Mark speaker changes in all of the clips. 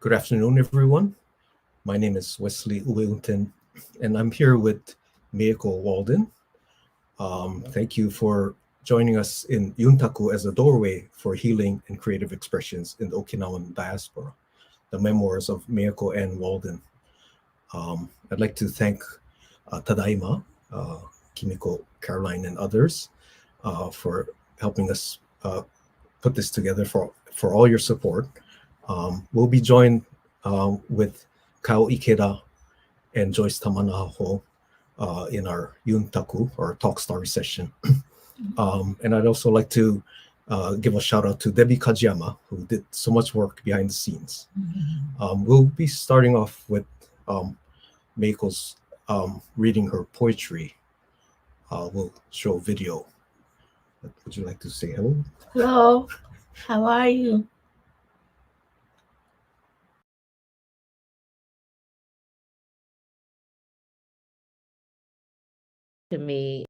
Speaker 1: Good afternoon, everyone. My name is Wesley Ueunten, and I'm here with Mieko Walden. Thank you for joining us in Yuntaku as a doorway for healing and creative expressions in the Okinawan diaspora, the memoirs of Mieko Anne Walden. I'd like to thank Tadaima, Kimiko, Caroline, and others for helping us put this together, for all your support. We'll be joined with Kyle Ikeda and Joyce Tamanaha-Ho in our Yuntaku, or Talk Story session. And I'd also like to give a shout out to Debbie Kajiyama, who did so much work behind the scenes. We'll be starting off with Meiko's reading her poetry. We'll show a video. Would you like to say hello?
Speaker 2: Hello, how are you? To me,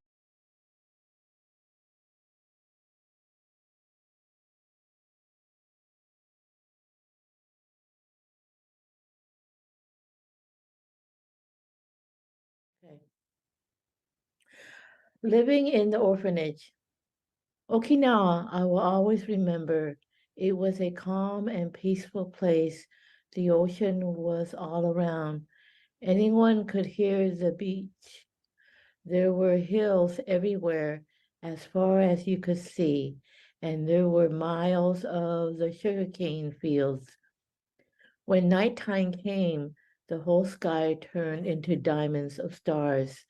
Speaker 2: okay. Living in the orphanage. Okinawa, I will always remember. It was a calm and peaceful place. The ocean was all around. Anyone could hear the beach. There were hills everywhere, as far as you could see, and there were miles of the sugarcane fields. When nighttime came, the whole sky turned into diamonds of stars,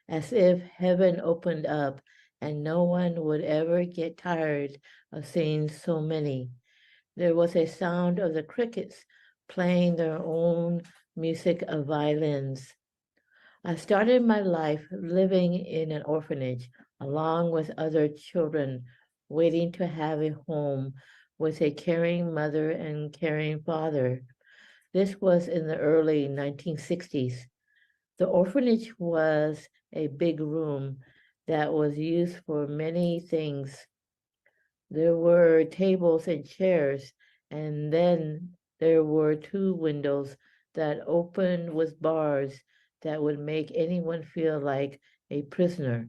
Speaker 2: as if heaven opened up and no one would ever get tired of seeing so many. There was a sound of the crickets playing their own music of violins. I started my life living in an orphanage along with other children, waiting to have a home with a caring mother and caring father. This was in the early 1960s. The orphanage was a big room that was used for many things. There were tables and chairs, and then there were two windows that opened with bars that would make anyone feel like a prisoner.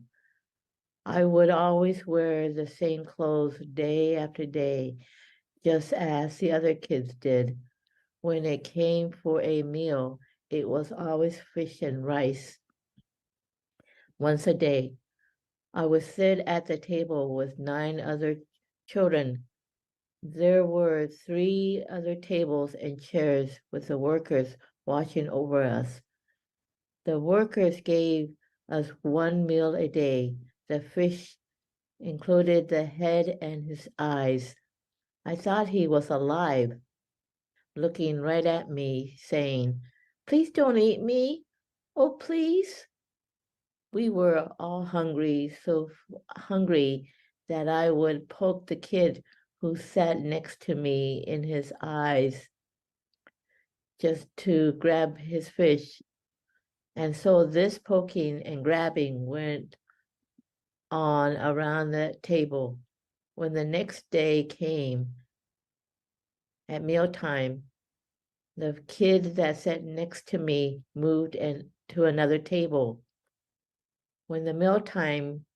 Speaker 2: I would always wear the same clothes day after day, just as the other kids did. When it came for a meal, it was always fish and rice. Once a day, I would sit at the table with 9 other children. There were 3 other tables and chairs with the workers watching over us. The workers gave us 1 meal a day. The fish included the head and his eyes. I thought he was alive, looking right at me, saying, "Please don't eat me. Oh, please." We were all hungry, so hungry that I would poke the kid who sat next to me in his eyes just to grab his fish. And so this poking and grabbing went on around the table. When the next day came at mealtime, the kid that sat next to me moved to another table. When the mealtime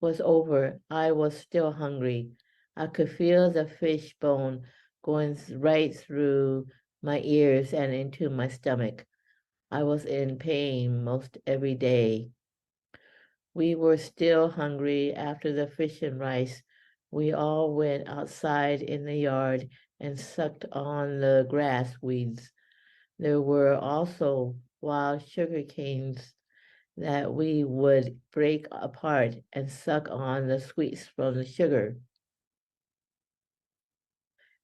Speaker 2: was over, I was still hungry. I could feel the fish bone going right through my ears and into my stomach. I was in pain most every day. We were still hungry after the fish and rice. We all went outside in the yard and sucked on the grass weeds. There were also wild sugar canes that we would break apart and suck on the sweets from the sugar.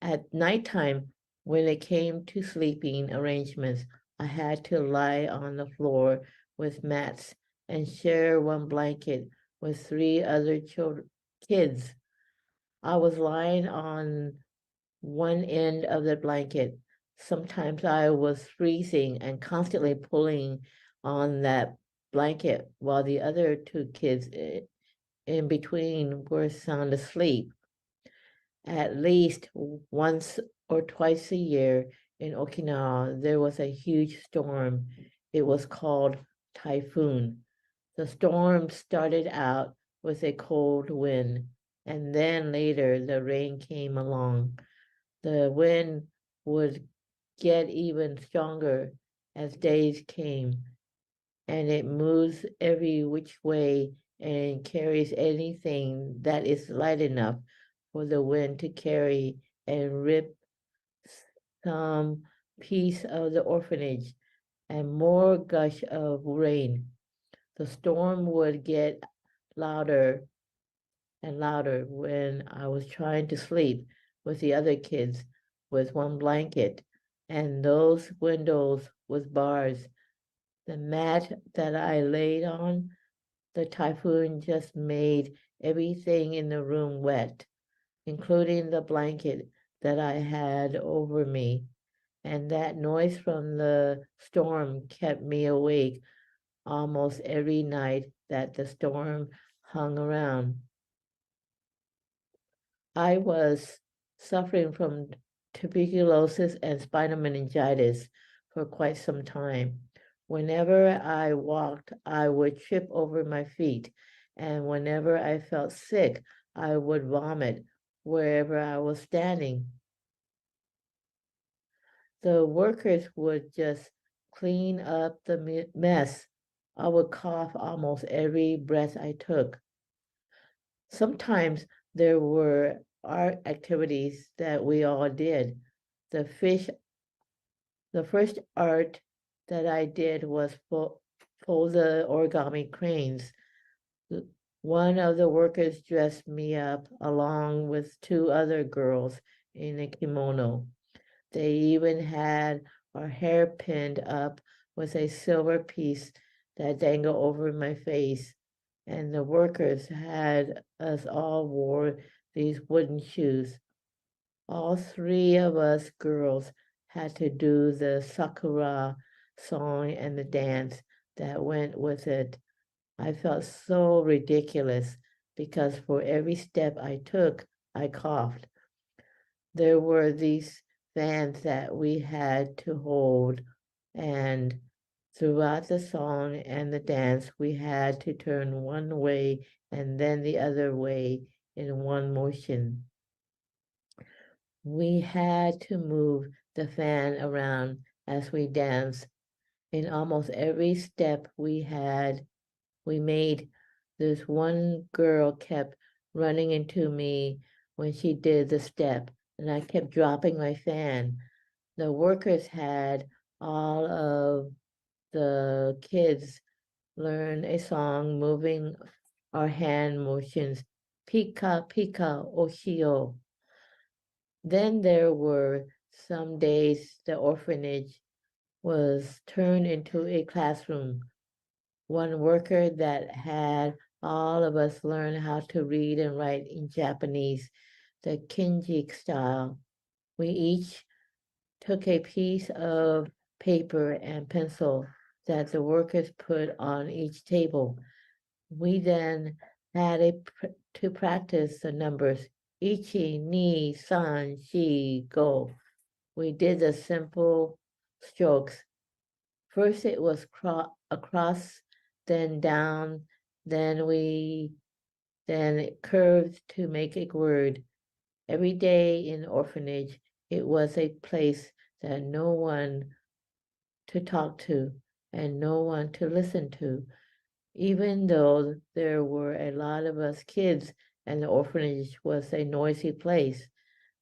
Speaker 2: At nighttime, when it came to sleeping arrangements, I had to lie on the floor with mats and share one blanket with 3 other kids. I was lying on one end of the blanket. Sometimes I was freezing and constantly pulling on that blanket while the other 2 kids in between were sound asleep. At least once or twice a year in Okinawa, there was a huge storm. It was called typhoon. The storm started out with a cold wind, and then later the rain came along. The wind would get even stronger as days came, and it moves every which way and carries anything that is light enough for the wind to carry and rip some piece of the orphanage and more gush of rain. The storm would get louder and louder when I was trying to sleep with the other kids with one blanket and those windows with bars. The mat that I laid on, the typhoon just made everything in the room wet, including the blanket that I had over me. And that noise from the storm kept me awake almost every night that the storm hung around. I was suffering from tuberculosis and spinal meningitis for quite some time. Whenever I walked, I would trip over my feet, and whenever I felt sick, I would vomit wherever I was standing. The workers would just clean up the mess. I would cough almost every breath I took. Sometimes there were art activities that we all did. The fish, the first art that I did was for the origami cranes. One of the workers dressed me up along with two other girls in a kimono. They even had our hair pinned up with a silver piece that dangled over my face, and the workers had us all wore these wooden shoes. All three of us girls had to do the sakura song and the dance that went with it. I felt so ridiculous because for every step I took, I coughed. There were these fans that we had to hold, and throughout the song and the dance, we had to turn one way and then the other way in one motion. We had to move the fan around as we danced. In almost every step we made, this one girl kept running into me when she did the step, and I kept dropping my fan. The workers had all of the kids learn a song moving our hand motions. Pika, pika, oshio. Then there were some days the orphanage was turned into a classroom. One worker that had all of us learn how to read and write in Japanese, the Kinji style. We each took a piece of paper and pencil that the workers put on each table. We then had to practice the numbers ichi, ni, san, shi, go. We did the simple strokes. First it was across, then down, then it curved to make a word. Every day in the orphanage, it was a place that no one to talk to and no one to listen to. Even though there were a lot of us kids and the orphanage was a noisy place,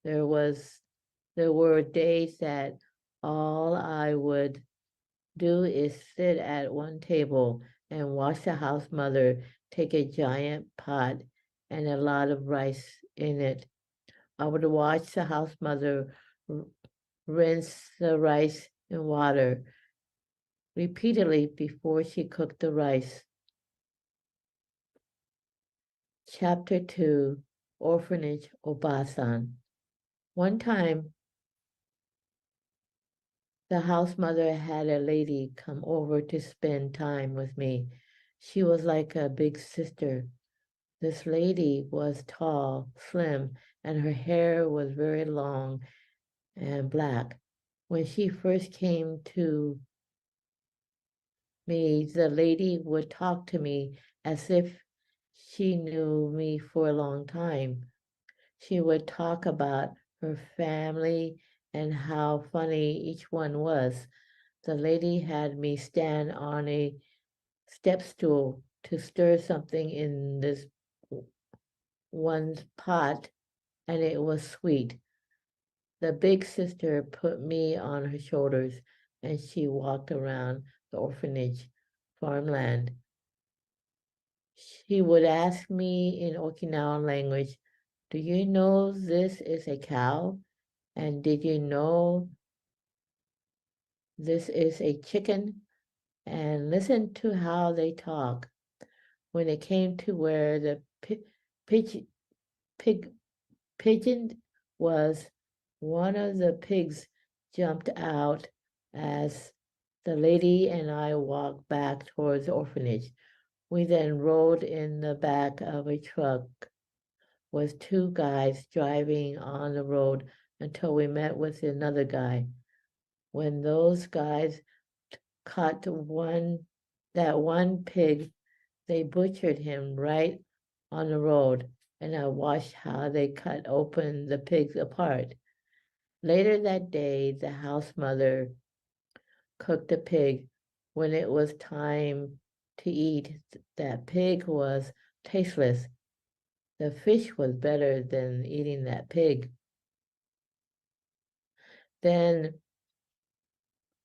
Speaker 2: there were days that all I would do is sit at one table and watch the house mother take a giant pot and a lot of rice in it. I would watch the house mother rinse the rice in water repeatedly before she cooked the rice. Chapter 2, Orphanage Obasan. One time, the house mother had a lady come over to spend time with me. She was like a big sister. This lady was tall, slim, and her hair was very long and black. When she first came to me, the lady would talk to me as if she knew me for a long time. She would talk about her family and how funny each one was. The lady had me stand on a step stool to stir something in this one pot, and it was sweet. The big sister put me on her shoulders, and she walked around the orphanage farmland. She would ask me in Okinawan language, "Do you know this is a cow? And did you know this is a chicken?" And listen to how they talk. When it came to where the pig, pigeon was, one of the pigs jumped out as the lady and I walked back towards the orphanage. We then rode in the back of a truck with two guys driving on the road until we met with another guy. When those guys caught that one pig, they butchered him right on the road, and I watched how they cut open the pigs apart. Later that day, the house mother cooked the pig. When it was time to eat, that pig was tasteless. The fish was better than eating that pig. Then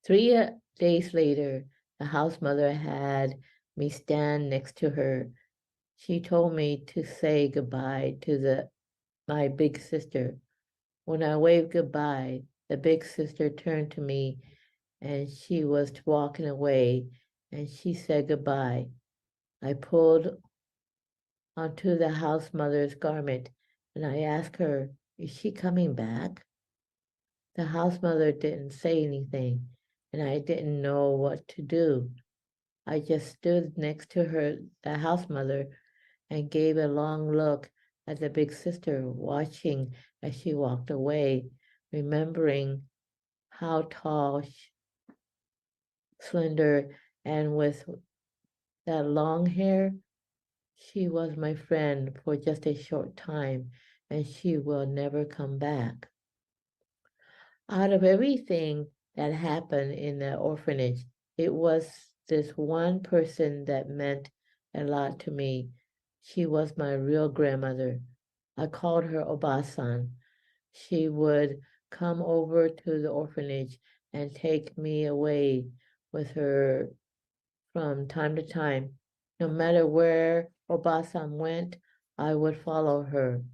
Speaker 2: 3 days later, the house mother had me stand next to her. She told me to say goodbye to my big sister. When I waved goodbye, the big sister turned to me and she was walking away, and she said goodbye. I pulled onto the house mother's garment and I asked her, "Is she coming back?" The house mother didn't say anything, and I didn't know what to do. I just stood next to her, the house mother, and gave a long look at the big sister, watching as she walked away, remembering how tall, slender, and with that long hair. She was my friend for just a short time, and she will never come back. Out of everything that happened in the orphanage, it was this one person that meant a lot to me. She was my real grandmother. I called her Obasan. She would come over to the orphanage and take me away with her from time to time. No matter where Obasan went, I would follow her.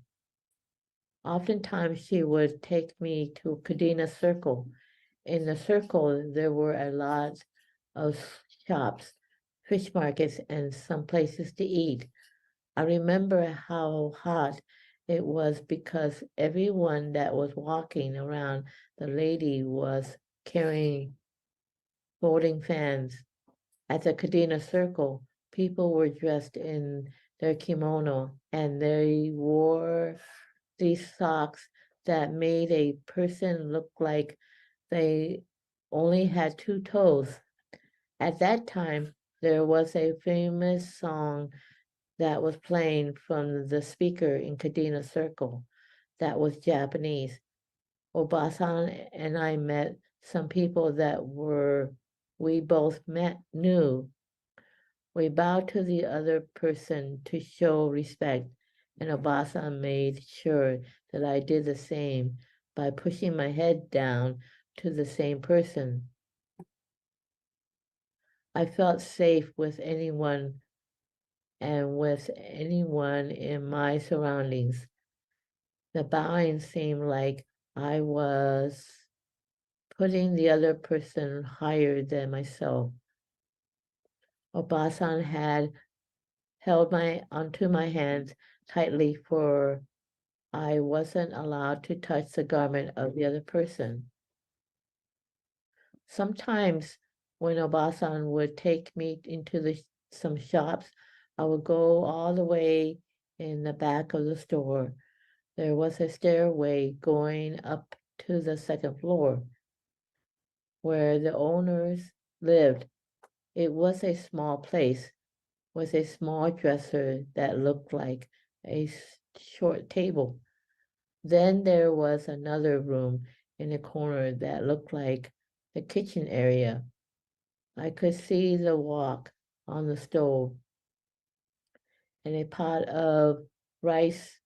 Speaker 2: Oftentimes, she would take me to Kadena Circle. In the circle, there were a lot of shops, fish markets, and some places to eat. I remember how hot it was because everyone that was walking around the lady was carrying folding fans. At the Kadena Circle, people were dressed in their kimono and they wore these socks that made a person look like they only had 2 toes. At that time, there was a famous song that was playing from the speaker in Kadena Circle that was Japanese. Obasan and I met some people that we both knew. We bowed to the other person to show respect, and Obasan made sure that I did the same by pushing my head down to the same person. I felt safe with anyone and with anyone in my surroundings. The bowing seemed like I was putting the other person higher than myself. Obasan had held onto my hands tightly, for I wasn't allowed to touch the garment of the other person. Sometimes when Obasan would take me into some shops, I would go all the way in the back of the store. There was a stairway going up to the second floor where the owners lived. It was a small place with a small dresser that looked like a short table. Then there was another room in the corner that looked like the kitchen area. I could see the wok on the stove and a pot of rice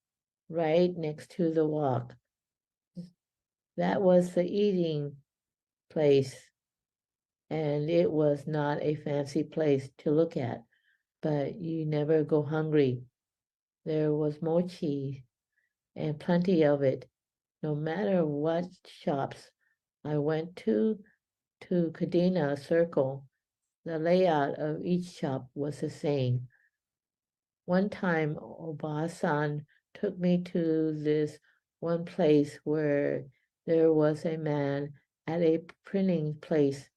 Speaker 2: right next to the wok. That was the eating place, and it was not a fancy place to look at, but you never go hungry. There was mochi and plenty of it, no matter what shops I went to Kadena Circle. The layout of each shop was the same. One time, Obasan took me to this one place where there was a man at a printing place.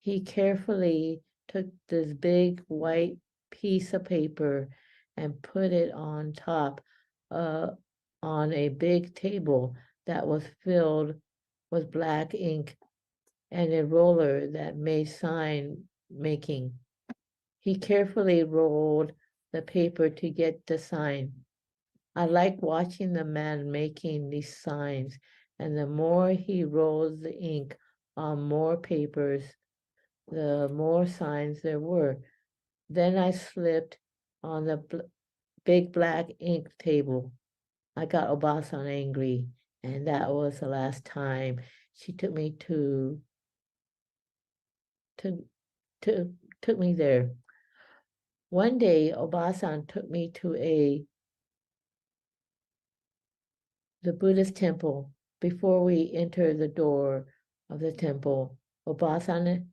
Speaker 2: He carefully took this big white piece of paper and put it on top on a big table that was filled with black ink and a roller that made sign making. He carefully rolled the paper to get the sign. I like watching the man making these signs, and the more he rolls the ink on more papers, the more signs there were. Then I slipped on the big black ink table. I got Obasan angry, and that was the last time she took me to took me there. One day, Obasan took me to the Buddhist temple. Before we entered the door of the temple, Obasan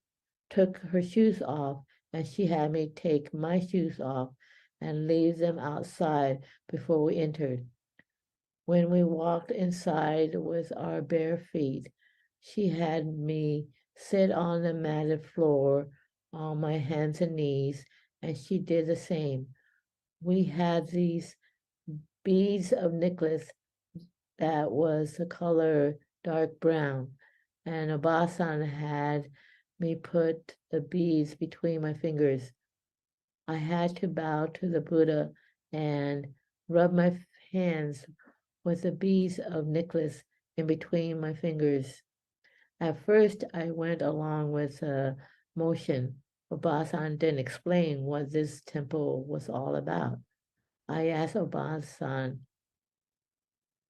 Speaker 2: took her shoes off, and she had me take my shoes off and leave them outside before we entered. When we walked inside with our bare feet, she had me sit on the matted floor on my hands and knees, and she did the same. We had these beads of necklace that was the color dark brown, and Obasan had me put the beads between my fingers. I had to bow to the Buddha and rub my hands with the beads of necklace in between my fingers. At first, I went along with the motion. Obasan didn't explain what this temple was all about. I asked Obasan,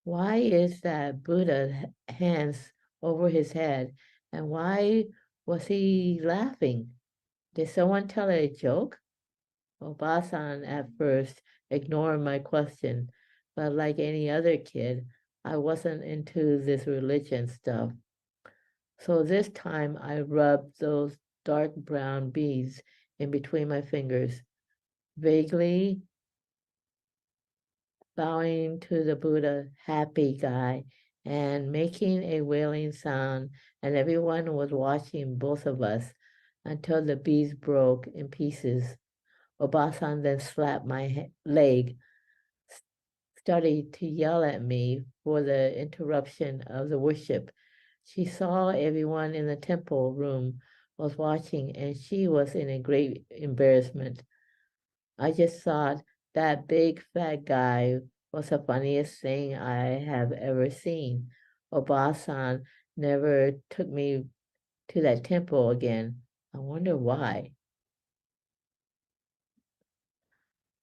Speaker 2: why is that Buddha hands over his head, and why was he laughing? Did someone tell a joke? Obasan at first ignored my question, but like any other kid, I wasn't into this religion stuff. So this time I rubbed those dark brown beads in between my fingers, vaguely bowing to the Buddha, happy guy, and making a wailing sound, and everyone was watching both of us until the beads broke in pieces. Obasan then slapped my leg, started to yell at me for the interruption of the worship. She saw everyone in the temple room was watching, and she was in a great embarrassment. I just thought that big fat guy was the funniest thing I have ever seen. Obasan never took me to that temple again. I wonder why.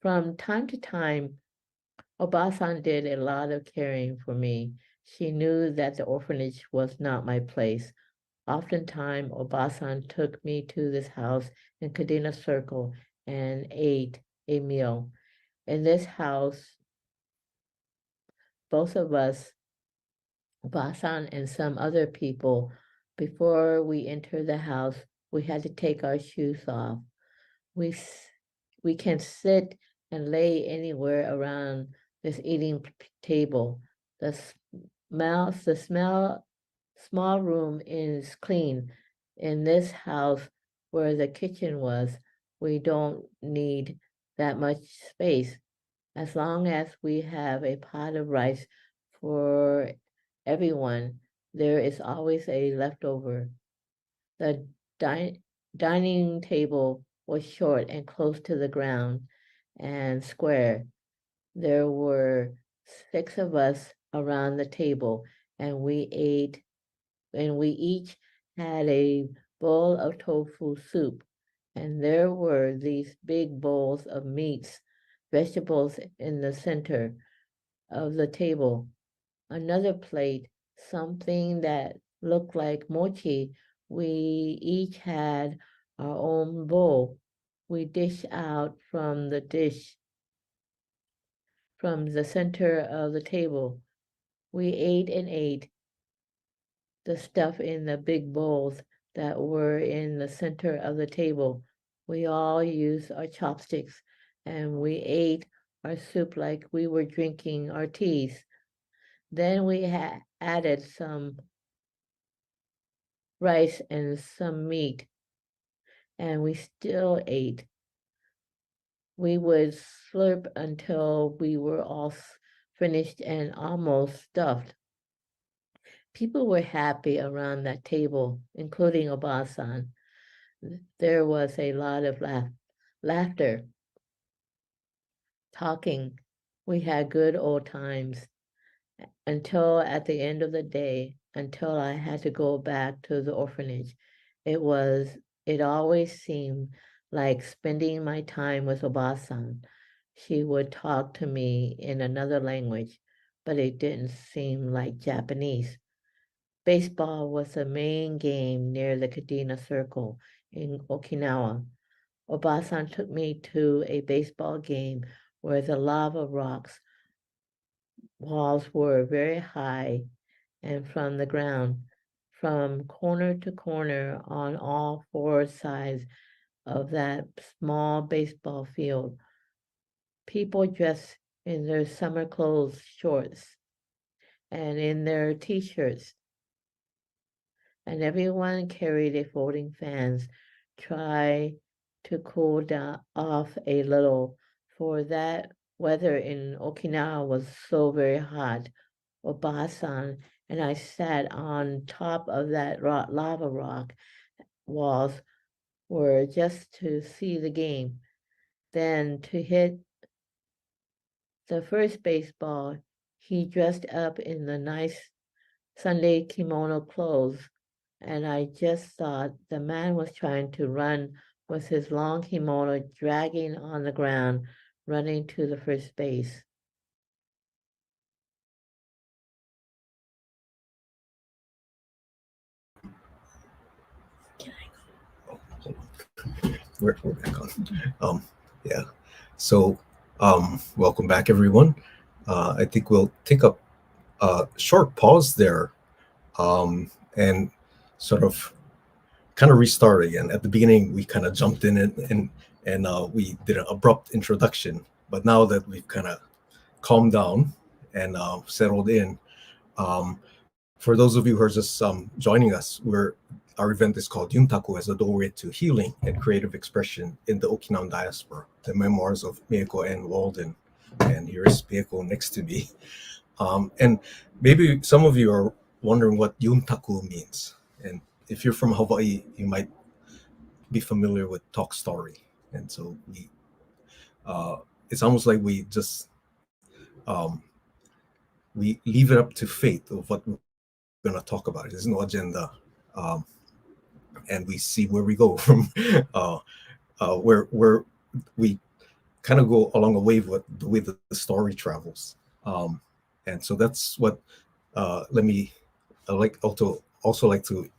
Speaker 2: From time to time, Obasan did a lot of caring for me. She knew that the orphanage was not my place. Oftentimes, Obasan took me to this house in Kadena Circle and ate a meal. In this house, both of us, Obasan and some other people, before we entered the house, we had to take our shoes off. We we can sit and lay anywhere around this eating table. The small room is clean. In this house where the kitchen was, we don't need that much space. As long as we have a pot of rice, for everyone. There is always a leftover. The dining table was short and close to the ground and square. There were 6 of us around the table, and we each had a bowl of tofu soup. And there were these big bowls of meats, vegetables in the center of the table. Another plate, something that looked like mochi. We each had our own bowl. We dished out from the center of the table. We ate and ate the stuff in the big bowls that were in the center of the table. We all used our chopsticks and we ate our soup like we were drinking our teas. Then we added some rice and some meat, and we still ate. We would slurp until we were all finished and almost stuffed. People were happy around that table, including Obasan. There was a lot of laughter, talking. We had good old times until at the end of the day, until I had to go back to the orphanage. It always seemed like spending my time with Obasan. She would talk to me in another language, but it didn't seem like Japanese. Baseball was the main game near the Kadena Circle in Okinawa. Obasan took me to a baseball game where the lava rocks walls were very high and from the ground, from corner to corner on all 4 sides of that small baseball field. People dressed in their summer clothes, shorts, and in their t-shirts, and everyone carried a folding fans, try to cool down off a little, for that weather in Okinawa was so very hot. Obasan and I sat on top of that lava rock walls were just to see the game. Then to hit the first baseball, he dressed up in the nice Sunday kimono clothes, and I just thought the man was trying to run with his long kimono dragging on the ground, running to the first base.
Speaker 1: We're back on. Yeah. So, welcome back, everyone. I think we'll take a short pause there, and sort of kind of restart again. At the beginning, we kind of jumped in and we did an abrupt introduction. But now that we've kind of calmed down and settled in, for those of you who are just joining us, our event is called Yuntaku as a doorway to healing and creative expression in the Okinawan diaspora, the memoirs of Mieko Anne Walden. And here is Mieko next to me. And maybe some of you are wondering what Yuntaku means. And if you're from Hawaii, you might be familiar with talk story. And so it's almost like um, we leave it up to fate of what we're going to talk about. There's no agenda. And we see where we go from where we kind of go along a wave with the way the story travels. And so that's what I like also like to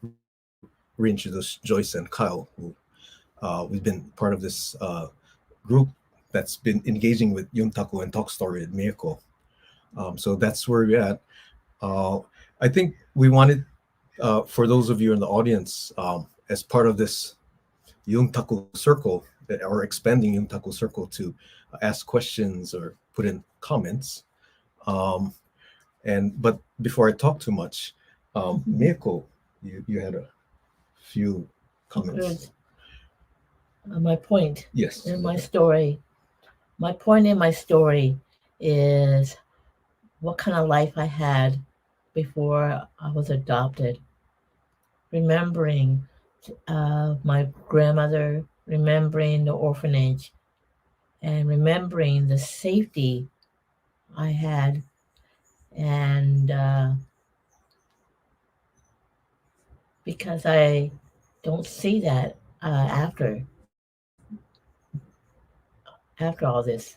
Speaker 1: reintroduce Joyce and Kyle, who we've been part of this group that's been engaging with Yuntaku and Talk Story at Mieko. So that's where we're at. I think we wanted, for those of you in the audience, as part of this Yuntaku circle, or expanding Yuntaku circle, to ask questions or put in comments. But before I talk too much, Mieko, you had a few comments.
Speaker 2: My point
Speaker 1: Yes.
Speaker 2: in my story. My point in my story is what kind of life I had before I was adopted. Remembering my grandmother, remembering the orphanage, and remembering the safety I had, and because I don't see that after all this,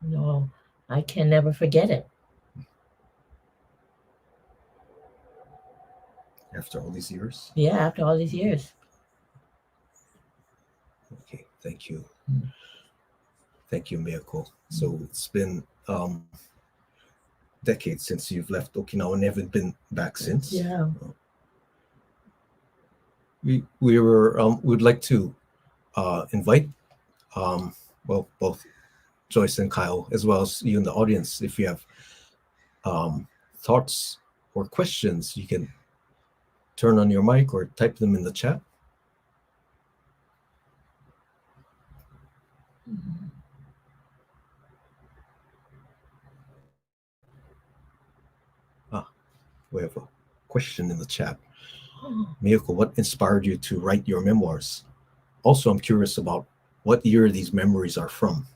Speaker 2: you know, I can never forget it.
Speaker 1: After all these years?
Speaker 2: Yeah, after all these years.
Speaker 1: Okay, thank you.
Speaker 2: Mm.
Speaker 1: Thank you, Mieko. So it's been decades since you've left Okinawa and haven't been back since.
Speaker 2: Yeah.
Speaker 1: We'd like to invite both Joyce and Kyle, as well as you in the audience. If you have thoughts or questions, you can turn on your mic or type them in the chat. We have a question in the chat. Mieko, what inspired you to write your memoirs? Also, I'm curious about what year these memories are from.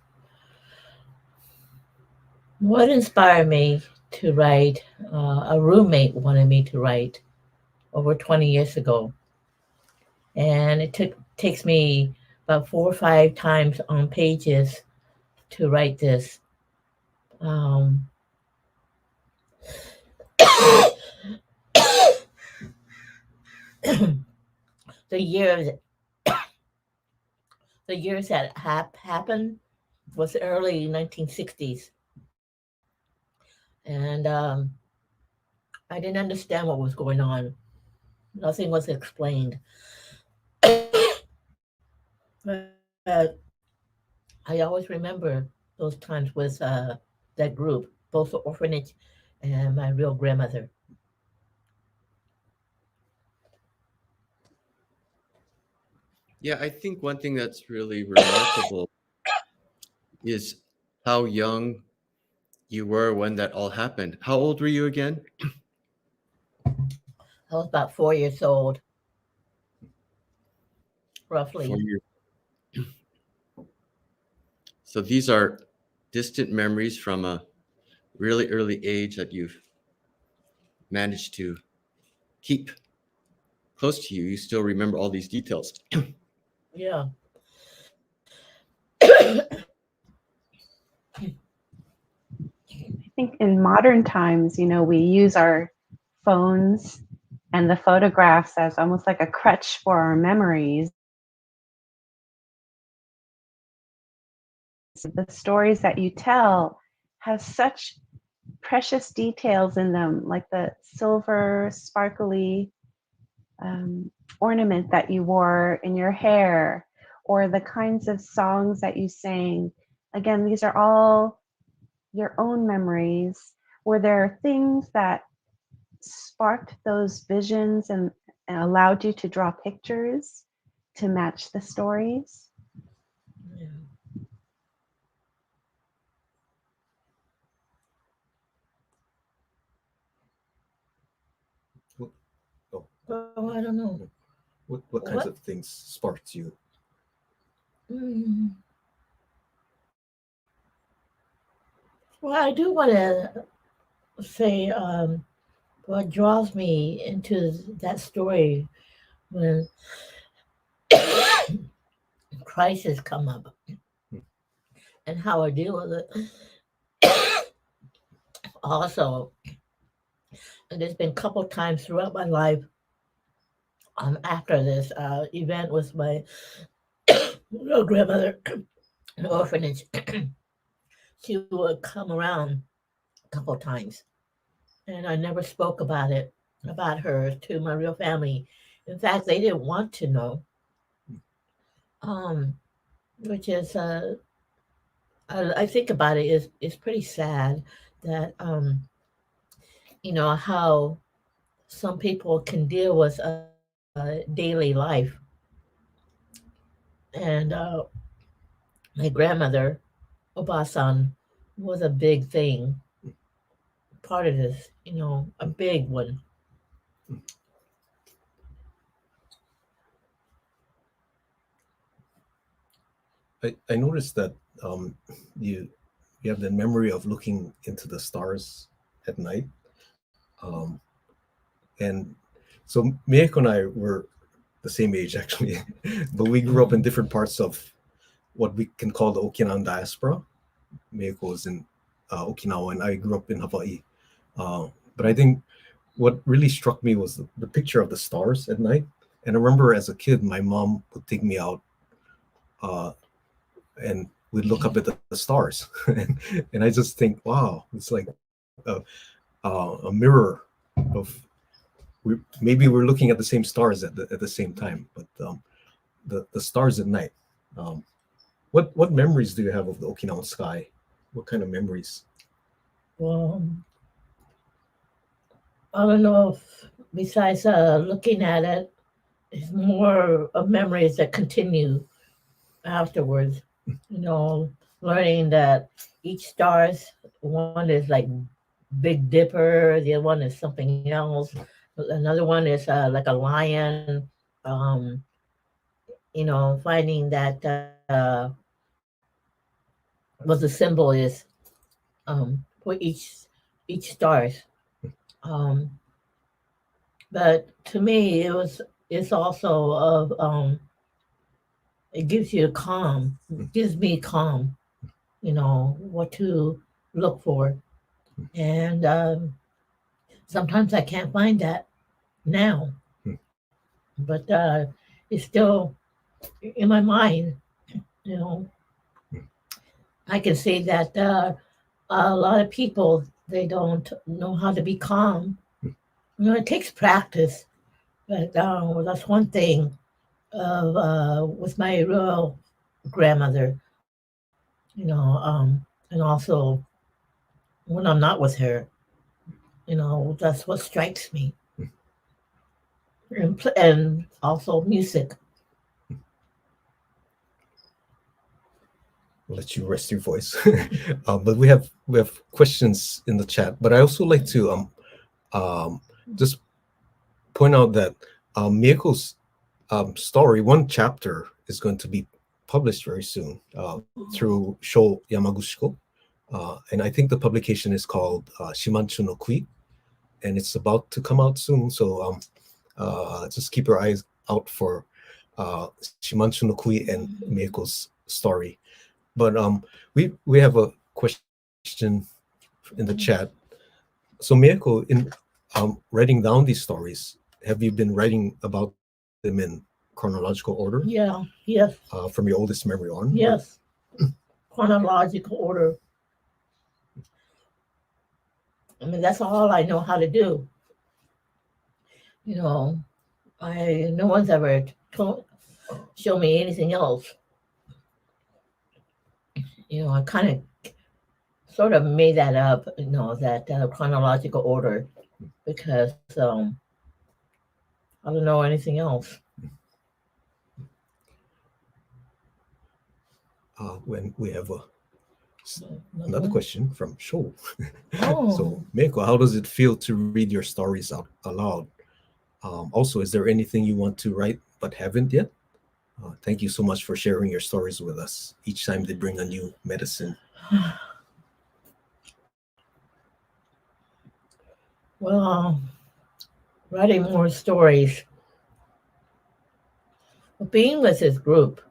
Speaker 2: What inspired me to write? A roommate wanted me to write over 20 years ago, and it takes me about 4 or 5 times on pages to write this. Um, the years the years that happened was early 1960s, and I didn't understand what was going on. Nothing was explained. But I always remember those times with that group, both the orphanage and my real grandmother.
Speaker 3: Yeah, I think one thing that's really remarkable is how young you were when that all happened. How old were you again?
Speaker 2: I was about 4 years old,
Speaker 3: 4
Speaker 2: roughly.
Speaker 3: years. So these are distant memories from a really early age that you've managed to keep close to you. You still remember all these details.
Speaker 2: Yeah.
Speaker 4: I think in modern times, we use our phones and the photographs as almost like a crutch for our memories. The stories that you tell have such precious details in them, like the silver, sparkly ornament that you wore in your hair, or the kinds of songs that you sang. Again, these are all your own memories. Were there things that sparked those visions and allowed you to draw pictures to match the stories?
Speaker 2: Yeah. Oh, I don't know.
Speaker 1: What kinds of things sparked you?
Speaker 2: Mm. Well, I do want to say what draws me into that story when crises come up and how I deal with it. Also, and there's been a couple times throughout my life after this event with my real grandmother in the orphanage. She would come around a couple times, and I never spoke about her to my real family. In fact, they didn't want to know, um, which is I think about it is pretty sad that how some people can deal with daily life, and my grandmother Obasan was a big thing part of this, a big one.
Speaker 1: I noticed that you you have the memory of looking into the stars at night. Um, and so Mieko and I were the same age actually, but we grew up in different parts of what we can call the Okinawan diaspora. Mieko was in Okinawa, and I grew up in Hawaii. But I think what really struck me was the picture of the stars at night. And I remember as a kid, my mom would take me out and we'd look up at the stars. And I just think, wow, it's like a, a mirror of maybe we're looking at the same stars at the same time, but the stars at night. What memories do you have of the Okinawan sky? What kind of memories?
Speaker 2: Well, I don't know if besides looking at it, it's more of memories that continue afterwards. Learning that each stars, one is like Big Dipper, the other one is something else. Another one is like a lion. Um, finding that what the symbol is for each stars. Um, but to me, it's also of it gives you a calm. It gives me calm. What to look for, and sometimes I can't find that now, but it's still in my mind. You know, I can say that a lot of people they don't know how to be calm. It takes practice, but that's one thing of with my real grandmother. And also when I'm not with her, that's what strikes me, and also music.
Speaker 1: I'll let you rest your voice. But we have questions in the chat. But I also like to just point out that Mieko's story, one chapter, is going to be published very soon through Sho Yamaguchiko. And I think the publication is called Shimanchu no Kui, and it's about to come out soon. So just keep your eyes out for Shimanchu no Kui and Mieko's story. But we have a question in the chat. So Mieko, in writing down these stories, have you been writing about them in chronological order?
Speaker 2: Yeah, yes,
Speaker 1: From your oldest memory on?
Speaker 2: yes, chronological order. I mean, that's all I know how to do. No one's ever show me anything else. I kind of sort of made that up, that chronological order, because I don't know anything else.
Speaker 1: When we have another question from Sho.
Speaker 2: Oh.
Speaker 1: So Mieko, how does it feel to read your stories out aloud? Also, is there anything you want to write but haven't yet? Thank you so much for sharing your stories with us. Each time they bring a new medicine.
Speaker 2: Well, writing more stories. Being with this group,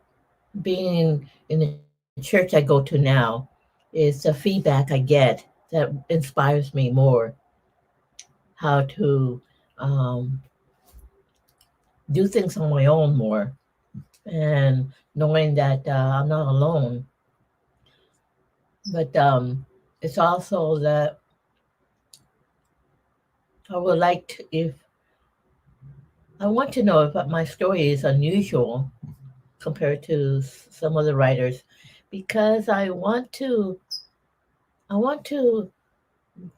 Speaker 2: being in the church I go to now, is the feedback I get that inspires me more. How to do things on my own more, and knowing that I'm not alone. But it's also that I would like to, if I want to know if my story is unusual compared to some other writers, because I want to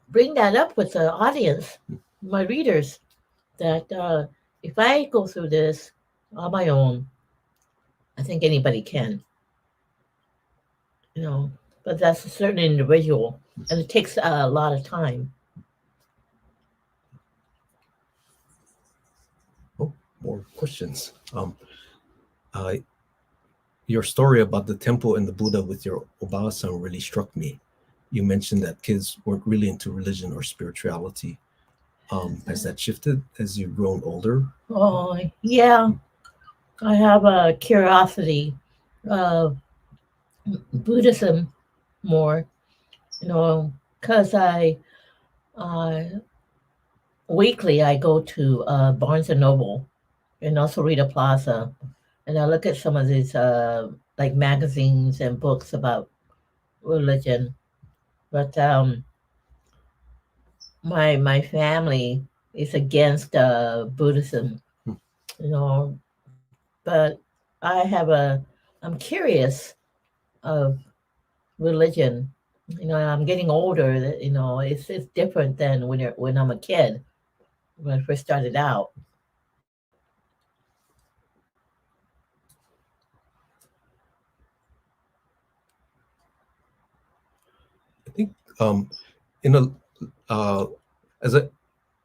Speaker 2: bring that up with the audience, my readers, that if I go through this on my own, I think anybody can. But that's a certain individual, and it takes a lot of time.
Speaker 1: more questions. Uh, your story about the temple and the Buddha with your Obama-san really struck me. You mentioned that kids weren't really into religion or spirituality. Has that shifted as you've grown older?
Speaker 2: Oh, yeah. I have a curiosity of Buddhism more, because uh, weekly I go to Barnes and Noble and also Rita Plaza, and I look at some of these like magazines and books about religion. But my family is against Buddhism,
Speaker 1: Hmm.
Speaker 2: you know. But I'm curious of religion. I'm getting older. It's different than when I'm a kid. When I first started out.
Speaker 1: I think in a as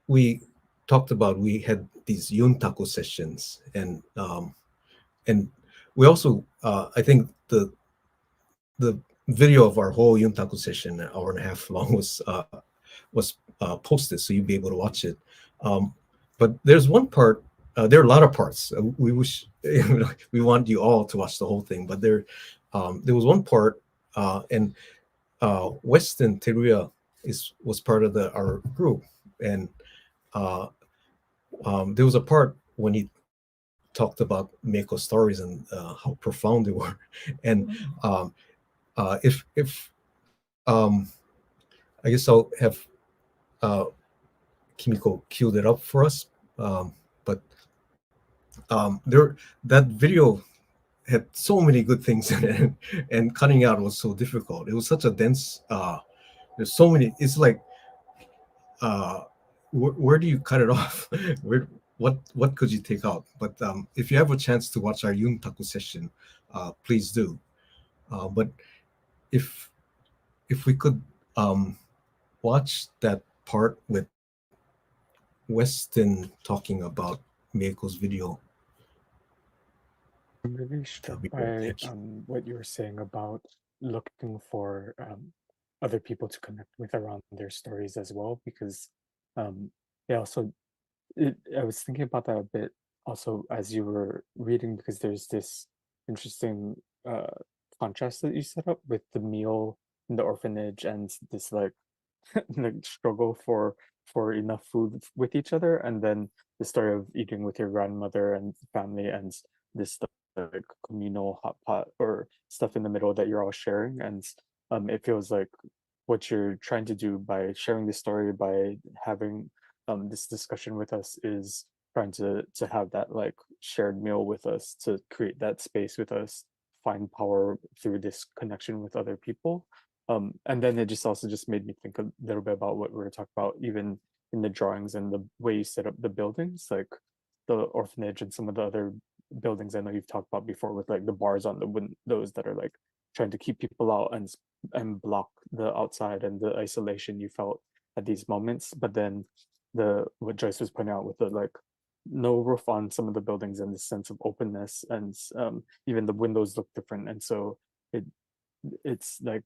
Speaker 1: we talked about, we had these Yuntaku sessions, and we also I think the video of our whole Yuntaku session, an hour and a half long, was posted, so you'd be able to watch it. Um, but there's one part. There are a lot of parts. We wish we want you all to watch the whole thing, but there was one part, and Weston Teruya was part of our group, and uh, there was a part when he talked about Meiko's stories and how profound they were, and um, if I guess I'll have uh, Kimiko queued it up for us, but there that video had so many good things in it, and cutting out was so difficult. It was such a dense. There's so many. It's like uh, where do you cut it off? where what could you take out? But if you have a chance to watch our Yuntaku session, please do. But if if we could watch that part with Weston talking about Mieko's video,
Speaker 5: I'm really
Speaker 1: that'd
Speaker 5: struck
Speaker 1: be great.
Speaker 5: by
Speaker 1: Thank you.
Speaker 5: what you were saying about looking for other people to connect with around their stories as well, because um, it also I was thinking about that a bit also as you were reading, because there's this interesting uh, contrast that you set up with the meal in the orphanage and this like the struggle for enough food with each other, and then the story of eating with your grandmother and family, and this like communal hot pot or stuff in the middle that you're all sharing. And it feels like what you're trying to do by sharing this story, by having this discussion with us, is trying to have that like shared meal with us, to create that space with us, find power through this connection with other people. And then it just also just made me think a little bit about what we were talking about, even in the drawings and the way you set up the buildings, like the orphanage and some of the other buildings I know you've talked about before, with like the bars on the windows that are like trying to keep people out and block the outside and the isolation you felt at these moments. But then the what Joyce was pointing out with the like no roof on some of the buildings and the sense of openness, and even the windows look different, and so it it's like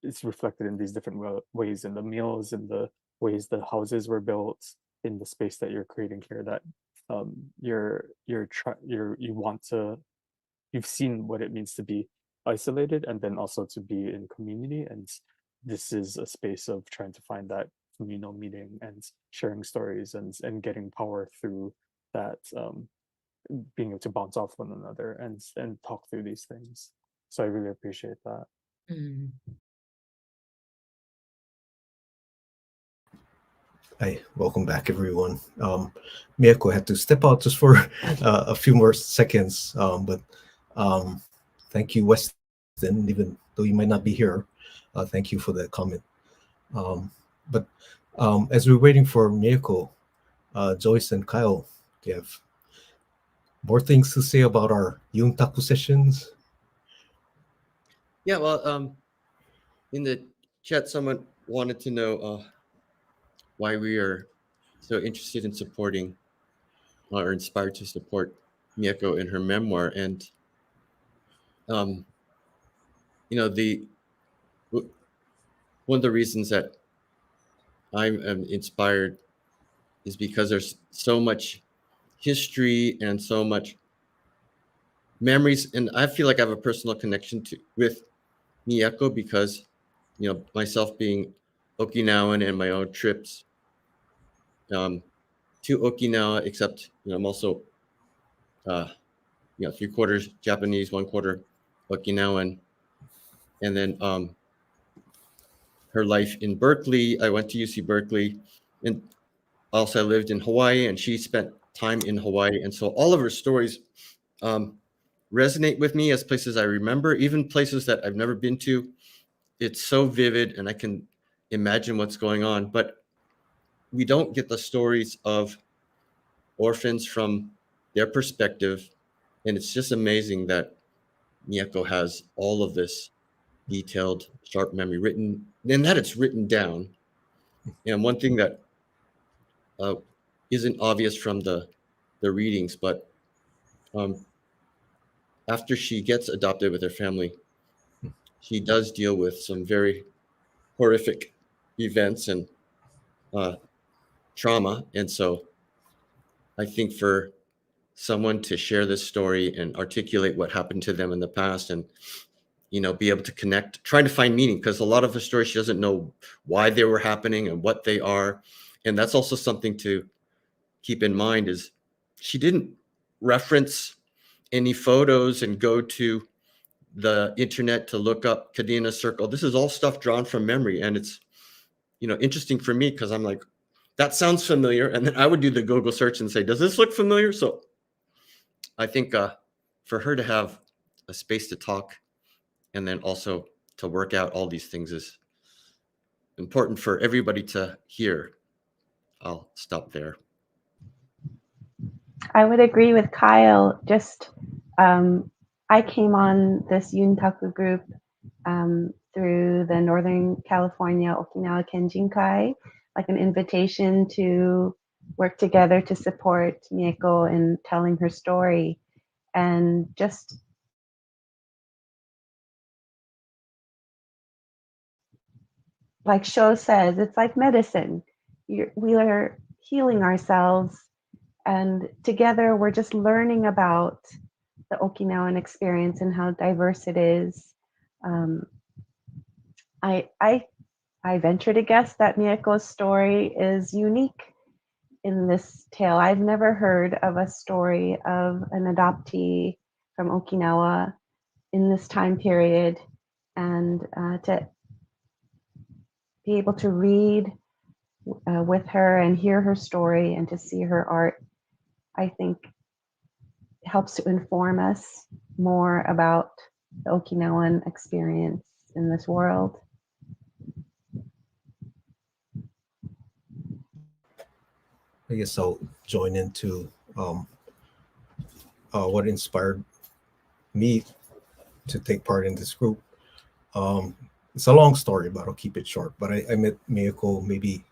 Speaker 5: it's reflected in these different ways, in the meals, in the ways the houses were built, in the space that you're creating here, that you want to, you've seen what it means to be isolated and then also to be in community, and this is a space of trying to find that communal meeting and sharing stories and getting power through that, being able to bounce off one another and talk through these things. So I really appreciate that.
Speaker 2: Mm.
Speaker 1: Hi, welcome back, everyone. Mieko had to step out just for a few more seconds, but thank you, Weston, even though you might not be here. Thank you for that comment. But as we're waiting for Mieko, Joyce and Kyle, do you have more things to say about our Yuntaku sessions?
Speaker 3: Yeah, well, in the chat, someone wanted to know why we are so interested in supporting are inspired to support Mieko in her memoir. And, you know, one of the reasons that I'm inspired is because there's so much history and so much memories. And I feel like I have a personal connection with Mieko because, you know, myself being Okinawan and my own trips to Okinawa, except, you know, I'm also, you know, 3/4 Japanese, 1/4 Okinawan. And then her life in Berkeley. I went to UC Berkeley, and also I lived in Hawaii, and she spent time in Hawaii. And so all of her stories resonate with me as places I remember, even places that I've never been to. It's so vivid, and I can imagine what's going on. But we don't get the stories of orphans from their perspective. And it's just amazing that Mieko has all of this detailed, sharp memory written, and that it's written down. And one thing that isn't obvious from the readings, but after she gets adopted with her family, she does deal with some very horrific events and trauma. And so I think for someone to share this story and articulate what happened to them in the past, and, you know, be able to connect, trying to find meaning, because a lot of the stories she doesn't know why they were happening and what they are. And that's also something to keep in mind, is she didn't reference any photos and go to the internet to look up Kadena Circle. This is all stuff drawn from memory. And it's, you know, interesting for me because I'm like, that sounds familiar. And then I would do the Google search and say, does this look familiar? So I think for her to have a space to talk and then also to work out all these things is important for everybody to hear. I'll stop there.
Speaker 4: I would agree with Kyle. Just I came on this Yuntaku group through the Northern California Okinawa Kenjinkai, like an invitation to work together to support Mieko in telling her story. And just like Sho says, it's like medicine. We are healing ourselves, and together we're just learning about the Okinawan experience and how diverse it is. I venture to guess that Mieko's story is unique in this tale. I've never heard of a story of an adoptee from Okinawa in this time period, and to be able to read with her and hear her story and to see her art, I think helps to inform us more about the Okinawan experience in this world.
Speaker 1: I guess I'll join into what inspired me to take part in this group. It's a long story, but I'll keep it short. But I met Mieko maybe,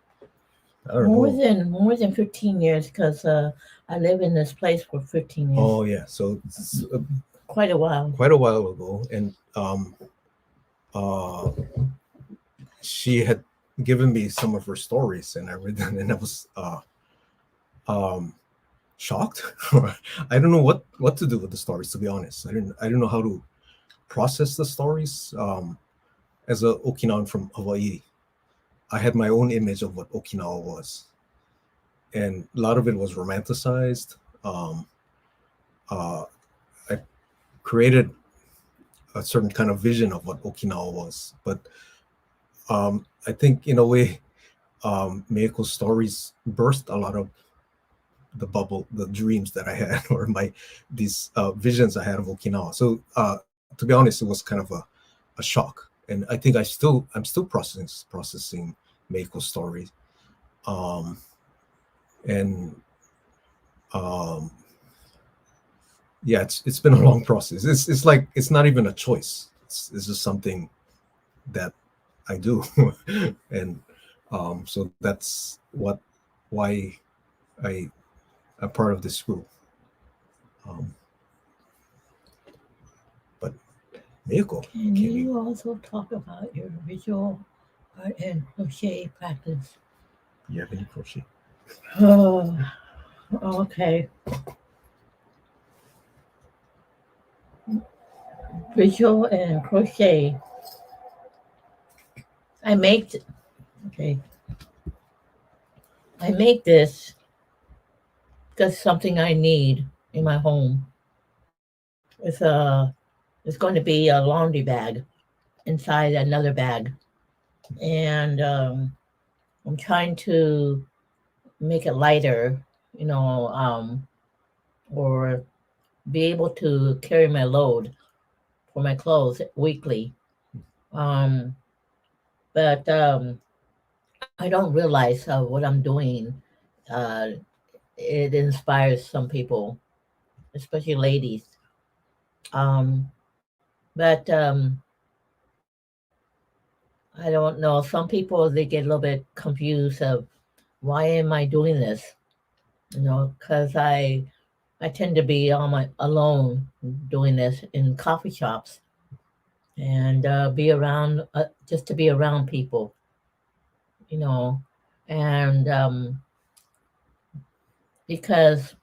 Speaker 1: I don't know.
Speaker 2: More than 15 years, because I live in this place for 15 years.
Speaker 1: Oh yeah, so it's
Speaker 2: Quite a while.
Speaker 1: ago, and she had given me some of her stories, and I read them, and I was shocked. I don't know what to do with the stories, to be honest. I didn't know how to process the stories. As a Okinawan from Hawaii, I had my own image of what Okinawa was, and a lot of it was romanticized. I created a certain kind of vision of what Okinawa was, but I think in a way, Mieko's stories burst a lot of the dreams that I had, or these visions I had of Okinawa. So to be honest, it was kind of a shock, and I think I'm still processing Mieko's story, yeah, it's been a long process. It's like it's not even a choice. It's just something that I do, and so that's why I a part of this group. But Mieko,
Speaker 2: Can you also talk about your visual art and crochet practice?
Speaker 1: you have any crochet?
Speaker 2: Oh, okay. Visual and crochet. I make okay. I make this because something I need in my home. It's a it's going to be a laundry bag inside another bag, and I'm trying to make it lighter, you know, or be able to carry my load for my clothes weekly. Um, but I don't realize what I'm doing. Uh, it inspires some people, especially ladies. Um, but I don't know. Some people they get a little bit confused of why am I doing this? You know, because I tend to be on my alone doing this in coffee shops and be around just to be around people, you know, and because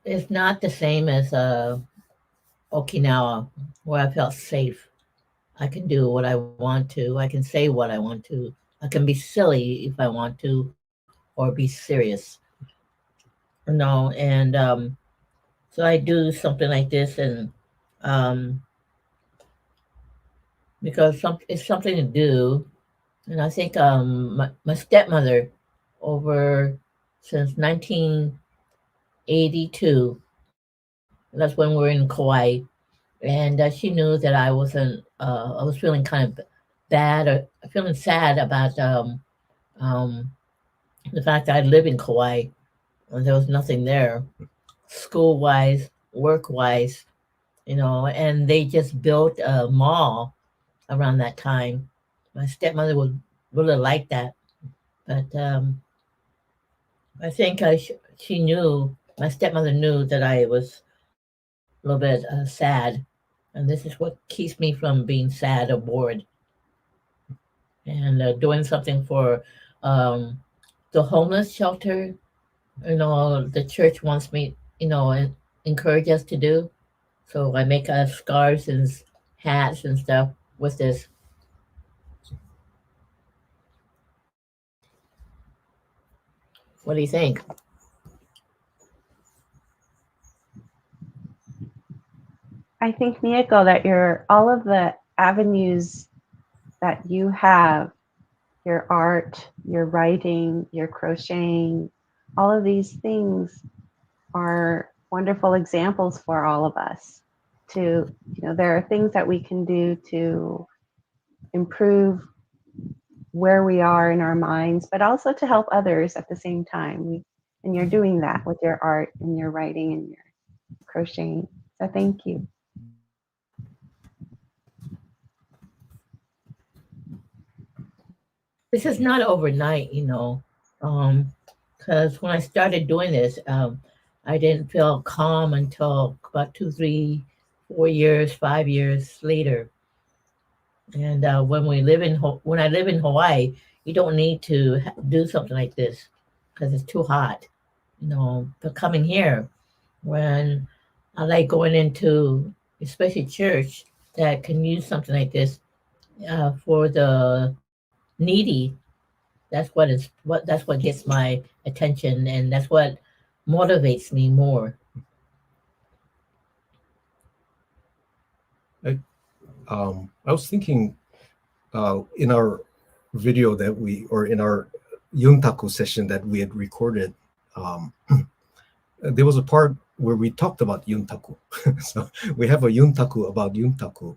Speaker 2: it's not the same as Okinawa where I felt safe. I can do what I want to. I can say what I want to. I can be silly if I want to, or be serious. You know, and so I do something like this, and um, because it's something to do. And I think my stepmother, over since 1982, that's when we were in Kauai, and she knew that I wasn't. I was feeling kind of bad or feeling sad about um, the fact that I live in Kauai and there was nothing there, school wise, work wise, you know, and they just built a mall around that time. My stepmother would really like that, but I think she knew, my stepmother knew that I was a little bit sad, and this is what keeps me from being sad or bored, and doing something for um, the homeless shelter. You know, the church wants me, you know, and encourage us to do. So I make scarves and hats and stuff with this. What do you think?
Speaker 4: I think, Mieko, that all of the avenues that you have, your art, your writing, your crocheting, all of these things are wonderful examples for all of us to, there are things that we can do to improve where we are in our minds, but also to help others at the same time. And you're doing that with your art and your writing and your crocheting. So thank you.
Speaker 2: This is not overnight, you know, because when I started doing this, I didn't feel calm until about 2, 3, 4 years, 5 years later. And when I live in Hawaii, you don't need to do something like this because it's too hot, you know. But coming here, when I like going into, especially church, that can use something like this for the needy. That's what gets my attention, and that's what motivates me more.
Speaker 1: I was thinking in our video or in our Yuntaku session that we had recorded, there was a part where we talked about Yuntaku. So we have a Yuntaku about Yuntaku.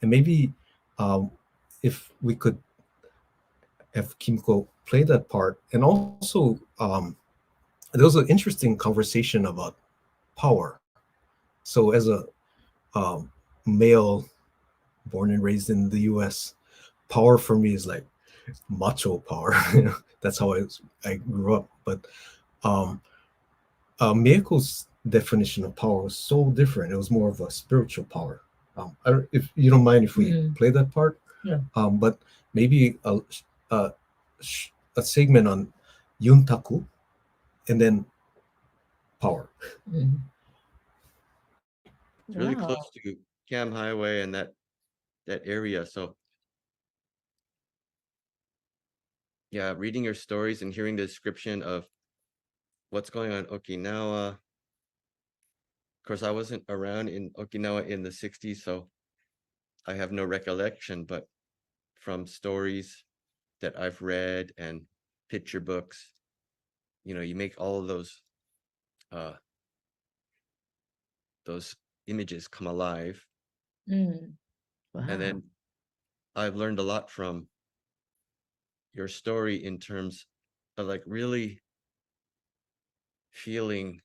Speaker 1: And maybe if we could have Kimiko play that part. And also, there was an interesting conversation about power. So as a male born and raised in the US, power for me is like macho power. That's how I grew up. But Um, Mieko's definition of power was so different. It was more of a spiritual power. If you don't mind if we play that part,
Speaker 6: Yeah.
Speaker 1: But maybe a, a segment on Yuntaku and then power.
Speaker 6: Mhm.
Speaker 3: It's really
Speaker 2: Wow.
Speaker 3: close to Cam Highway and that area. So yeah, reading your stories and hearing the description of what's going on in Okinawa. Of course, I wasn't around in Okinawa in the 60s, so I have no recollection, but from stories that I've read and picture books, you make all of those images come alive.
Speaker 2: Mm. Wow.
Speaker 3: And then I've learned a lot from your story in terms of like really feeling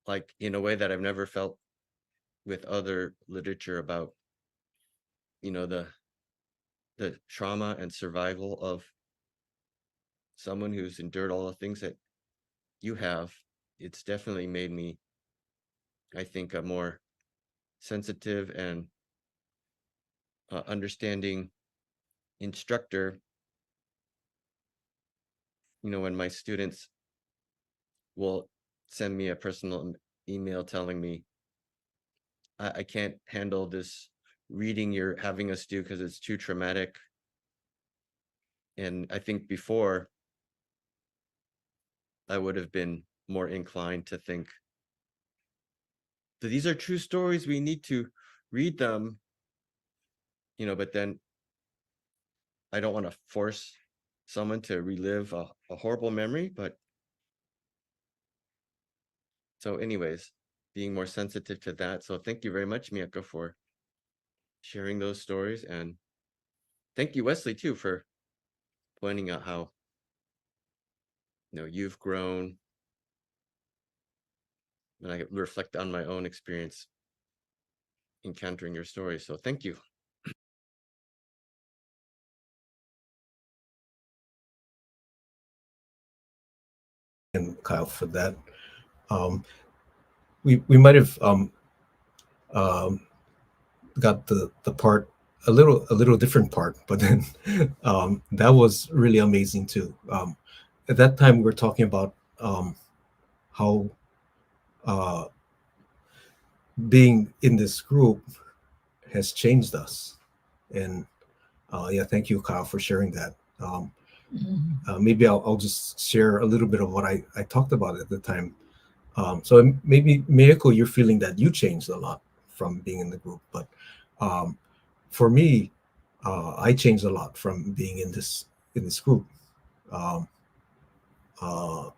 Speaker 3: like in a way that I've never felt with other literature about, the trauma and survival of someone who's endured all the things that you have. It's definitely made me, I think, a more sensitive and understanding instructor. When my students will send me a personal email telling me, I can't handle this reading you're having us do because it's too traumatic. And I think before I would have been more inclined to think that these are true stories, we need to read them, but then I don't want to force someone to relive a horrible memory. But so anyways, being more sensitive to that. So thank you very much, Mieko, for sharing those stories. And thank you, Wesley, too, for pointing out how, you've grown. And I reflect on my own experience encountering your story. So thank you.
Speaker 1: And Kyle for that. We might have um, got the part a little different part, but then that was really amazing too. At that time, we were talking about how uh, being in this group has changed us, and yeah, thank you, Kyle, for sharing that. Maybe I'll just share a little bit of what I talked about at the time. So maybe Mieko, you're feeling that you changed a lot from being in the group, but for me, I changed a lot from being in this group. Um, uh,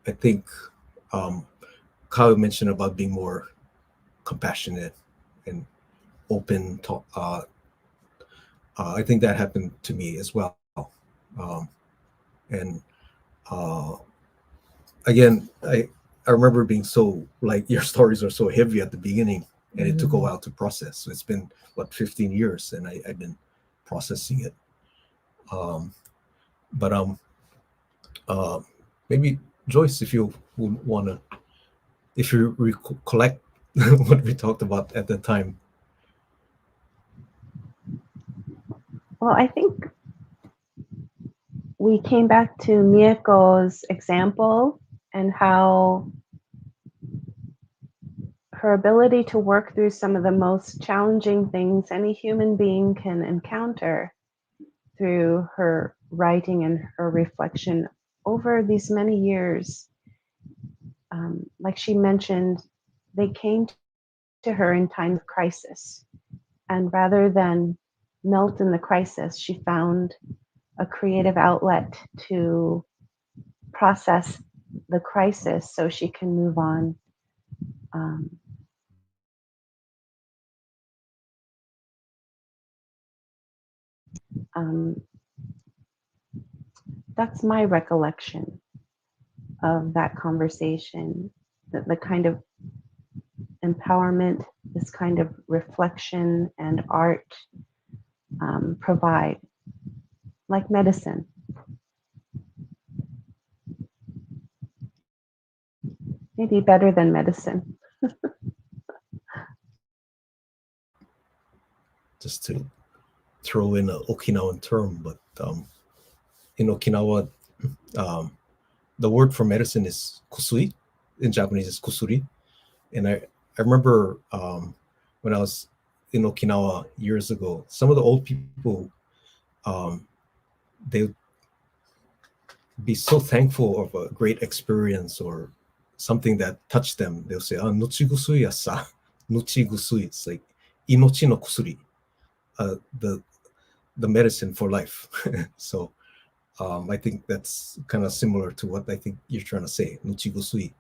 Speaker 1: I think Kyle mentioned about being more compassionate and open. I think that happened to me as well. And uh, again, I remember being so like your stories are so heavy at the beginning, and it took a while to process. So it's been 15 years, and I've been processing it. Um, but uh, maybe Joyce, if you would want to, if you recollect what we talked about at the time.
Speaker 4: Well, I think we came back to Mieko's example and how her ability to work through some of the most challenging things any human being can encounter through her writing and her reflection over these many years. Like she mentioned, they came to her in time of crisis. And rather than melt in the crisis, she found a creative outlet to process the crisis so she can move on. Um, that's my recollection of that conversation, the kind of empowerment, this kind of reflection and art provide, like medicine. Maybe better than medicine.
Speaker 1: Just to throw in an Okinawan term, but in Okinawa, the word for medicine is kusui. In Japanese, is kusuri. And I remember when I was in Okinawa years ago, some of the old people, they would be so thankful of a great experience or something that touched them. They'll say, "Ah, nuchi gusui yasa." Nuchi gusui. It's like inochi no kusuri, the medicine for life. So I think that's kind of similar to what I think you're trying to say, nuchi gusui.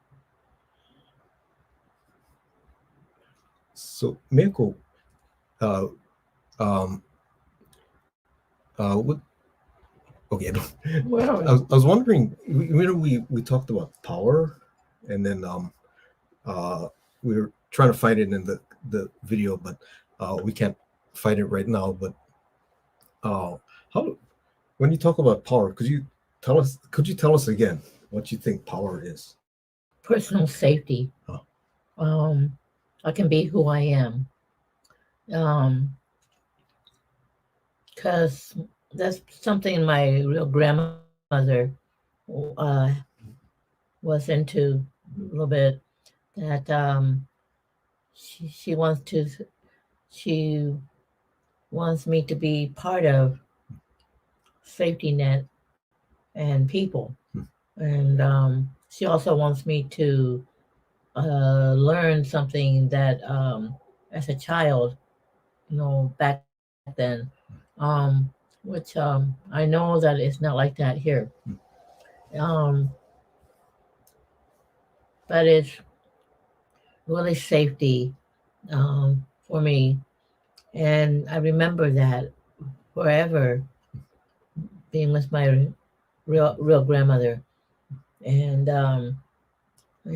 Speaker 1: So Mieko, uh, um, what? Okay,
Speaker 2: Where are
Speaker 1: I
Speaker 2: we?
Speaker 1: was wondering. We talked about power, and then we were trying to find it in the video, but we can't find it right now. But how when you talk about power, could you tell us again what you think power is?
Speaker 2: Personal safety.
Speaker 1: Oh.
Speaker 2: I can be who I am. Because that's something my real grandmother uh, was into a little bit. That she wants me to be part of safety net and people, and she also wants me to learn something that as a child, back then, which I know that it's not like that here. Um, but it's really safety for me. And I remember that forever being with my real grandmother. And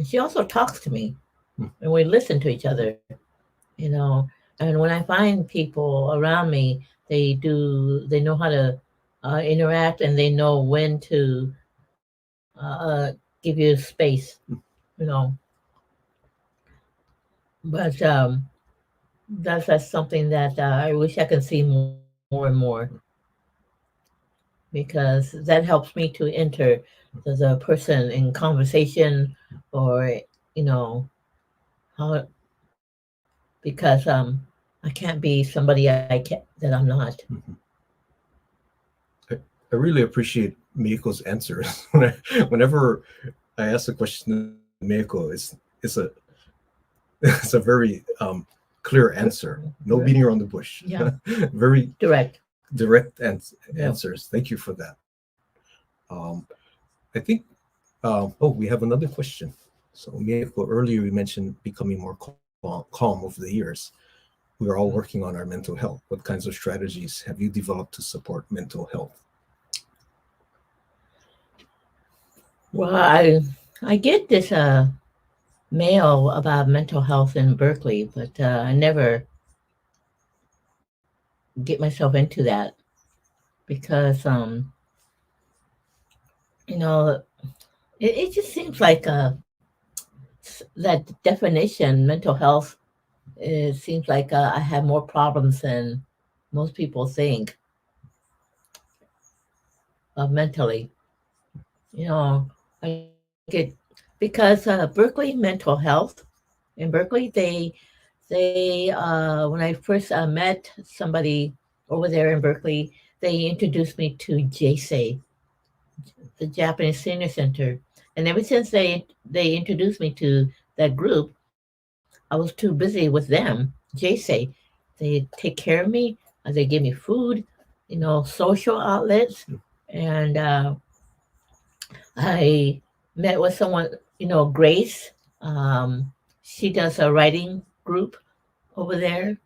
Speaker 2: she also talks to me and we listen to each other, you know. And when I find people around me, they know how to interact and they know when to give you space, you know. But that's something that I wish I could see more and more, because that helps me to enter the person in conversation, or how, because I can't be somebody that I'm not.
Speaker 1: I really appreciate Mieko's answers. Whenever I ask a question to Mieko, it's a it's a very clear answer. No beating around the bush.
Speaker 2: Yeah.
Speaker 1: Very
Speaker 2: Direct.
Speaker 1: answers. Thank you for that. I think. We have another question. So Mieko, earlier you mentioned becoming more calm over the years. We are all working on our mental health. What kinds of strategies have you developed to support mental health?
Speaker 2: Well, I get this mail about mental health in Berkeley, but I never get myself into that, because you know it just seems like that definition, mental health. It seems like I have more problems than most people think mentally. I get, because Berkeley mental health in Berkeley, they when I first met somebody over there in Berkeley, they introduced me to JSA, the Japanese Senior Center, and ever since they introduced me to that group, I was too busy with them. JSA, they take care of me. They give me food, social outlets, and I met with someone, Grace. Um, she does a writing group over there.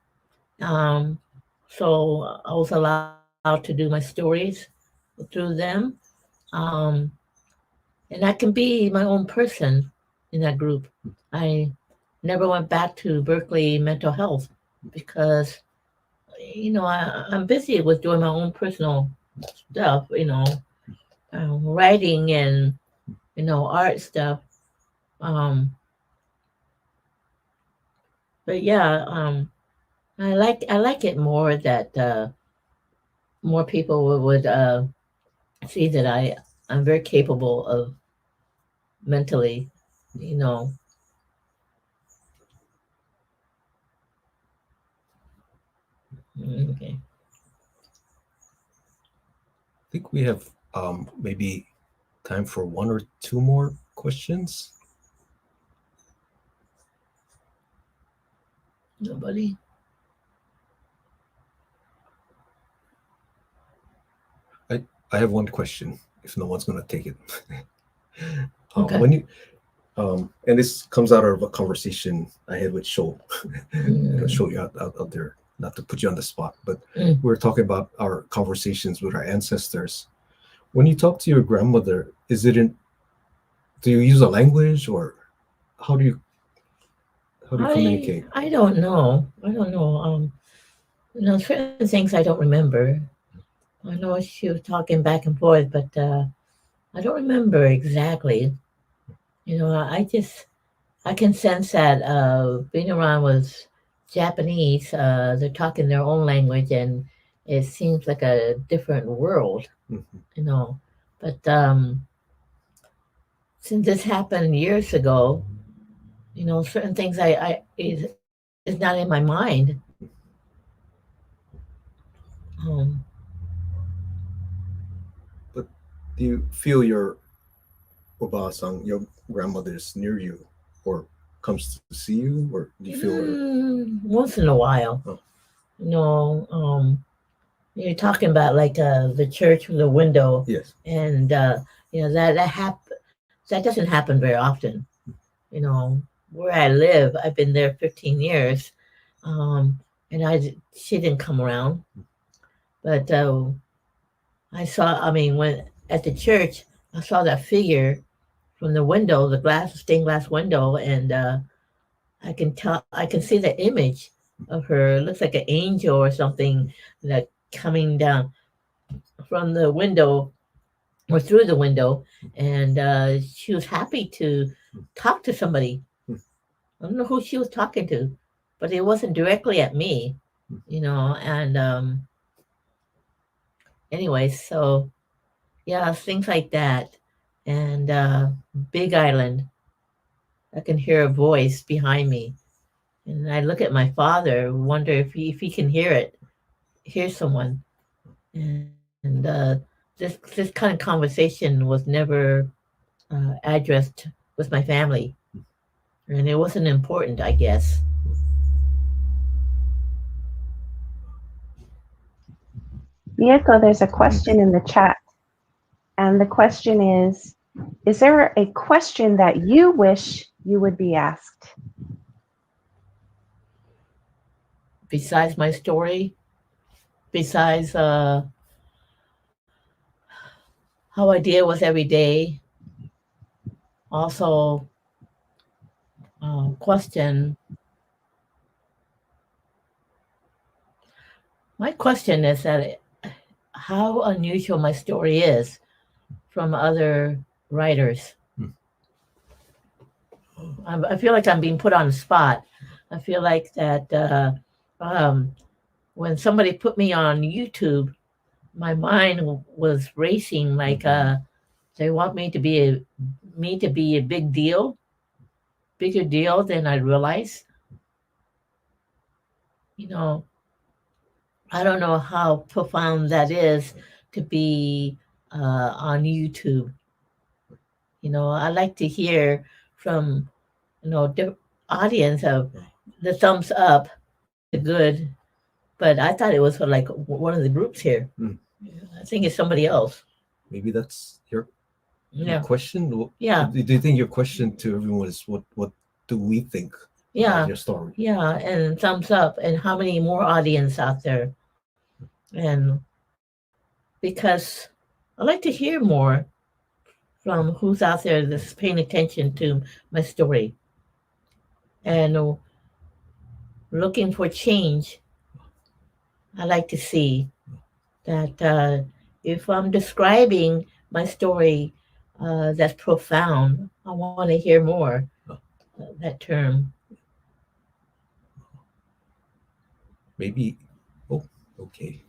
Speaker 2: Um, so I was allowed to do my stories through them. Um, and I can be my own person in that group. I never went back to Berkeley mental health because, I'm busy with doing my own personal stuff, writing and, art stuff. Um, But yeah, I like it more that more people would see that I'm very capable of mentally, you know. Okay.
Speaker 1: I think we have maybe time for one or two more questions.
Speaker 2: Nobody.
Speaker 1: I have one question. If no one's going to take it,
Speaker 2: Okay.
Speaker 1: when you and this comes out of a conversation I had with Sho. Show you out there, not to put you on the spot, but we're talking about our conversations with our ancestors. When you talk to your grandmother, do you use a language, or how do you communicate?
Speaker 2: I don't know. Certain things I don't remember. I know she was talking back and forth, but I don't remember exactly. I can sense that being around with Japanese, they're talking their own language, and it seems like a different world,
Speaker 1: Mhm.
Speaker 2: But since this happened years ago, certain things is not in my mind. Um,
Speaker 1: But do you feel your oba-san, your grandmother, is near you, or comes to see you, or do you feel her?
Speaker 2: Once in a while,
Speaker 1: Oh.
Speaker 2: you know, you're talking about like the church with the window,
Speaker 1: Yes.
Speaker 2: and that doesn't happen very often. Where I live, I've been there 15 years, and she didn't come around, but I mean, when at the church, I saw that figure from the window, the stained glass window, and I can see the image of her. It looks like an angel or something that coming down from the window or through the window, and she was happy to talk to somebody. I don't know who she was talking to, but it wasn't directly at me, And anyway, so yeah, things like that, and Big Island. I can hear a voice behind me, and I look at my father, wonder if he can hear someone, and this kind of conversation was never addressed with my family, and it wasn't important, I guess.
Speaker 4: Mieko, there's a question in the chat. And the question is there a question that you wish you would be asked?
Speaker 2: Besides my story, besides how I deal with every day, also question. My question is that how unusual my story is from other writers. I feel like I'm being put on the spot. I feel like that when somebody put me on YouTube, my mind was racing like they want me to be a bigger deal than I realize. You know, I don't know how profound that is to be on YouTube. I like to hear from the audience of the thumbs up, the good, but I thought it was for like one of the groups here. I think it's somebody else.
Speaker 1: Maybe that's your
Speaker 2: Yeah.
Speaker 1: question.
Speaker 2: Yeah.
Speaker 1: Do you think your question to everyone is what do we think about your story?
Speaker 2: Yeah, and thumbs up, and how many more audience out there? And because I like to hear more from who's out there that's paying attention to my story and looking for change. I like to see that if I'm describing my story that's profound, I want to hear more that term.
Speaker 1: maybe. Oh, okay.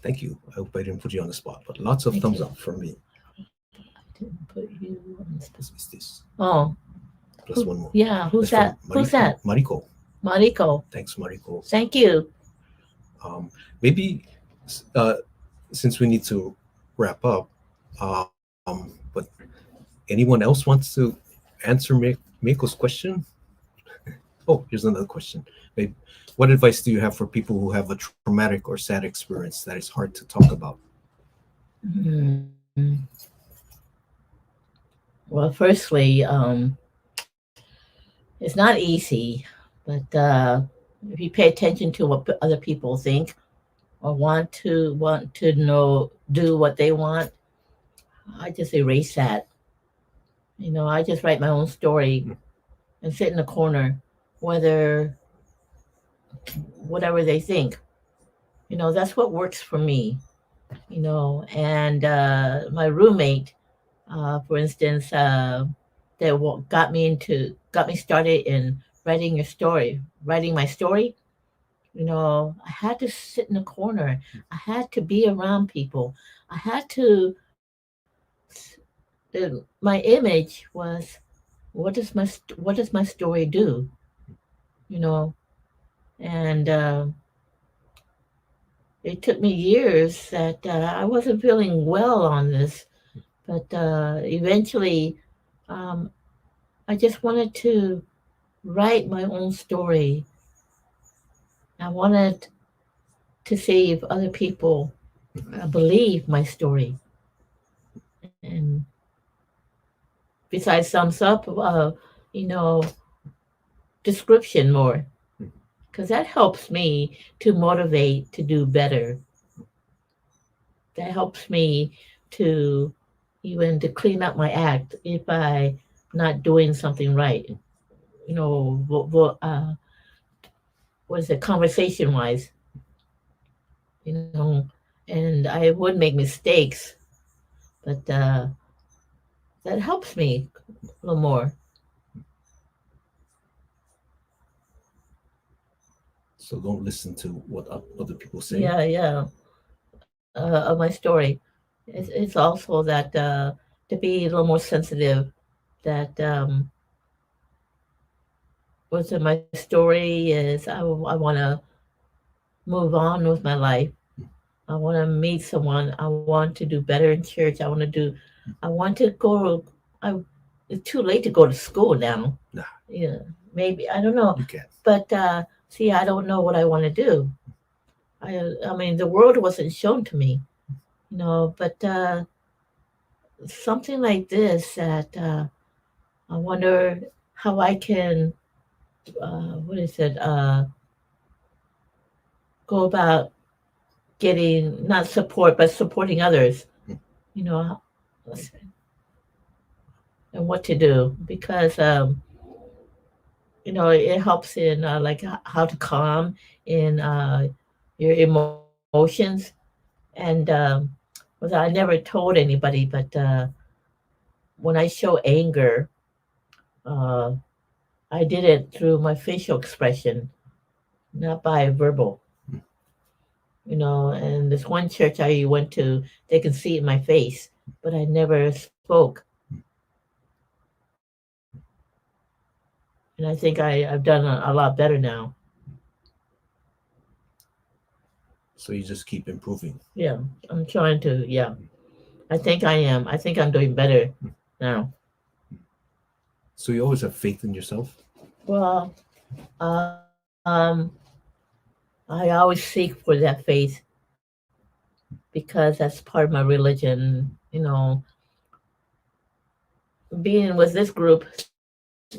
Speaker 1: Thank you. I hope I didn't put you on the spot, but lots of
Speaker 2: Thank
Speaker 1: thumbs
Speaker 2: you.
Speaker 1: up from me.
Speaker 2: Didn't put you on the spot.
Speaker 1: Is this
Speaker 2: Oh,
Speaker 1: plus one more?
Speaker 2: yeah. Who's that?
Speaker 1: That's from
Speaker 2: Who's that?
Speaker 1: Mariko.
Speaker 2: Mariko.
Speaker 1: Thanks, Mariko.
Speaker 2: Thank you.
Speaker 1: Maybe since we need to wrap up, but anyone else wants to answer Meiko's question? Oh, here's another question. Maybe, what advice do you have for people who have a traumatic or sad experience that is hard to talk about?
Speaker 2: Well, firstly, it's not easy, but if you pay attention to what other people think or want to know, do what they want, I just erase that. I just write my own story and sit in the corner, whatever they think. That's what works for me. And my roommate, for instance, that got me started in writing my story. I had to sit in a corner. I had to be around people. I had to. My image was, what does my story do? You know, and it took me years that I wasn't feeling well on this, but eventually, um, I just wanted to write my own story. I wanted to see if other people believe my story. And besides thumbs up, you know, description more, because that helps me to motivate to do better. That helps me to even to clean up my act if I not doing something right. What is it, conversation wise, you know, and I would make mistakes, but that helps me a little more.
Speaker 1: So don't listen to what other people say.
Speaker 2: Yeah. Of my story. It's also that to be a little more sensitive. That what's in my story is I want to move on with my life. I want to meet someone. I want to do better in church. I want to go. I, it's too late to go to school now.
Speaker 1: Nah.
Speaker 2: Yeah, maybe I don't know.
Speaker 1: You can.
Speaker 2: But see, I don't know what I want to do. I mean, the world wasn't shown to me, but something like this that I wonder how I can, what is it, go about getting not support, but supporting others, you know, and what to do because, it helps in like how to calm in your emotions. And well, I never told anybody, but when I show anger, uh, I did it through my facial expression, not by verbal. And this one church I went to, they can see it in my face, but I never spoke. And I think I've done a lot better now.
Speaker 1: So you just keep improving.
Speaker 2: Yeah, I'm trying to, yeah. I think I am. I think I'm doing better now.
Speaker 1: So you always have faith in yourself?
Speaker 2: Well, I always seek for that faith because that's part of my religion. Being with this group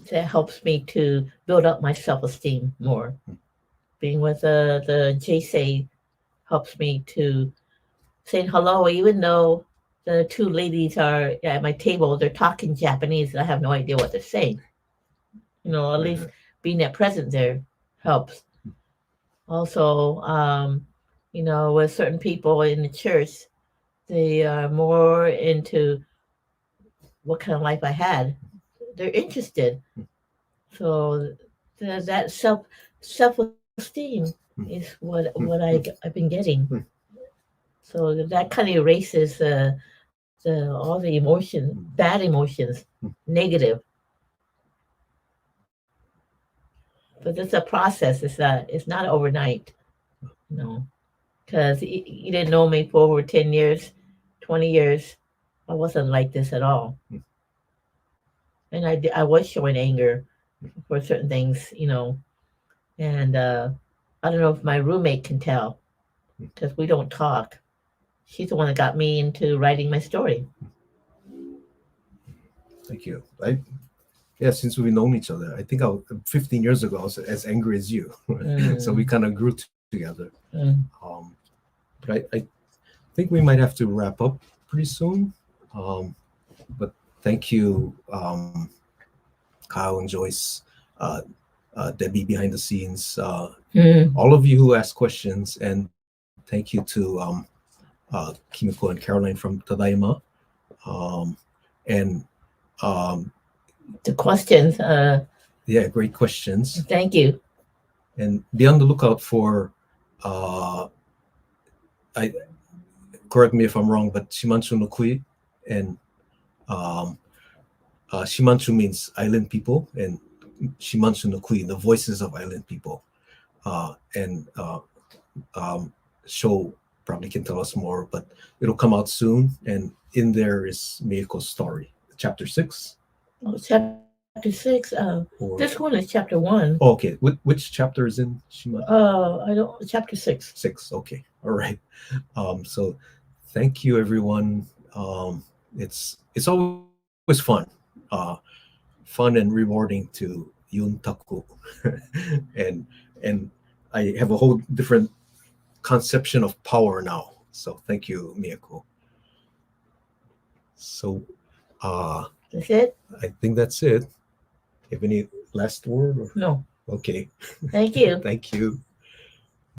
Speaker 2: that helps me to build up my self-esteem more. Being with the JSA helps me to saying hello, even though the two ladies are at my table, they're talking Japanese, and I have no idea what they're saying. At least being that present there helps. Also, with certain people in the church, they are more into what kind of life I had. They're interested. So that self self-esteem
Speaker 1: Mm.
Speaker 2: is what I've been getting.
Speaker 1: Mm.
Speaker 2: So that kind of erases all the emotions, bad emotions, negative. But it's a process. It's not overnight. No, because you didn't know me for over 10 years, 20 years. I wasn't like this at all. And I was showing anger for certain things, and I don't know if my roommate can tell because we don't talk. She's the one that got me into writing my story.
Speaker 1: Thank you. Yeah, since we've known each other, I think 15 years ago, I was as angry as you. So we kind of grew together. But I think we might have to wrap up pretty soon. But thank you, Kyle and Joyce, Debbie behind the scenes, all of you who asked questions, and thank you to Kimiko and Caroline from Tadaima. And
Speaker 2: The questions.
Speaker 1: yeah, great questions.
Speaker 2: Thank you.
Speaker 1: And be on the lookout for correct me if I'm wrong, but Shimanchu no Kui, and Shimanchu means island people, and Shimanchu no Kui, the voices of island people. And Show probably can tell us more, but it'll come out soon. And in there is Mieko's story, chapter 6.
Speaker 2: Oh, chapter 6. This one is chapter 1.
Speaker 1: Oh, okay. Which chapter is in Shimanchu?
Speaker 2: I don't. Chapter 6.
Speaker 1: 6. Okay. All right. So thank you, everyone. It's always fun, fun and rewarding to Yuntaku, and I have a whole different conception of power now. So thank you, Mieko. So
Speaker 2: That's it?
Speaker 1: I think that's it. Have any last word?
Speaker 2: No.
Speaker 1: Okay.
Speaker 2: Thank you.
Speaker 1: Thank you.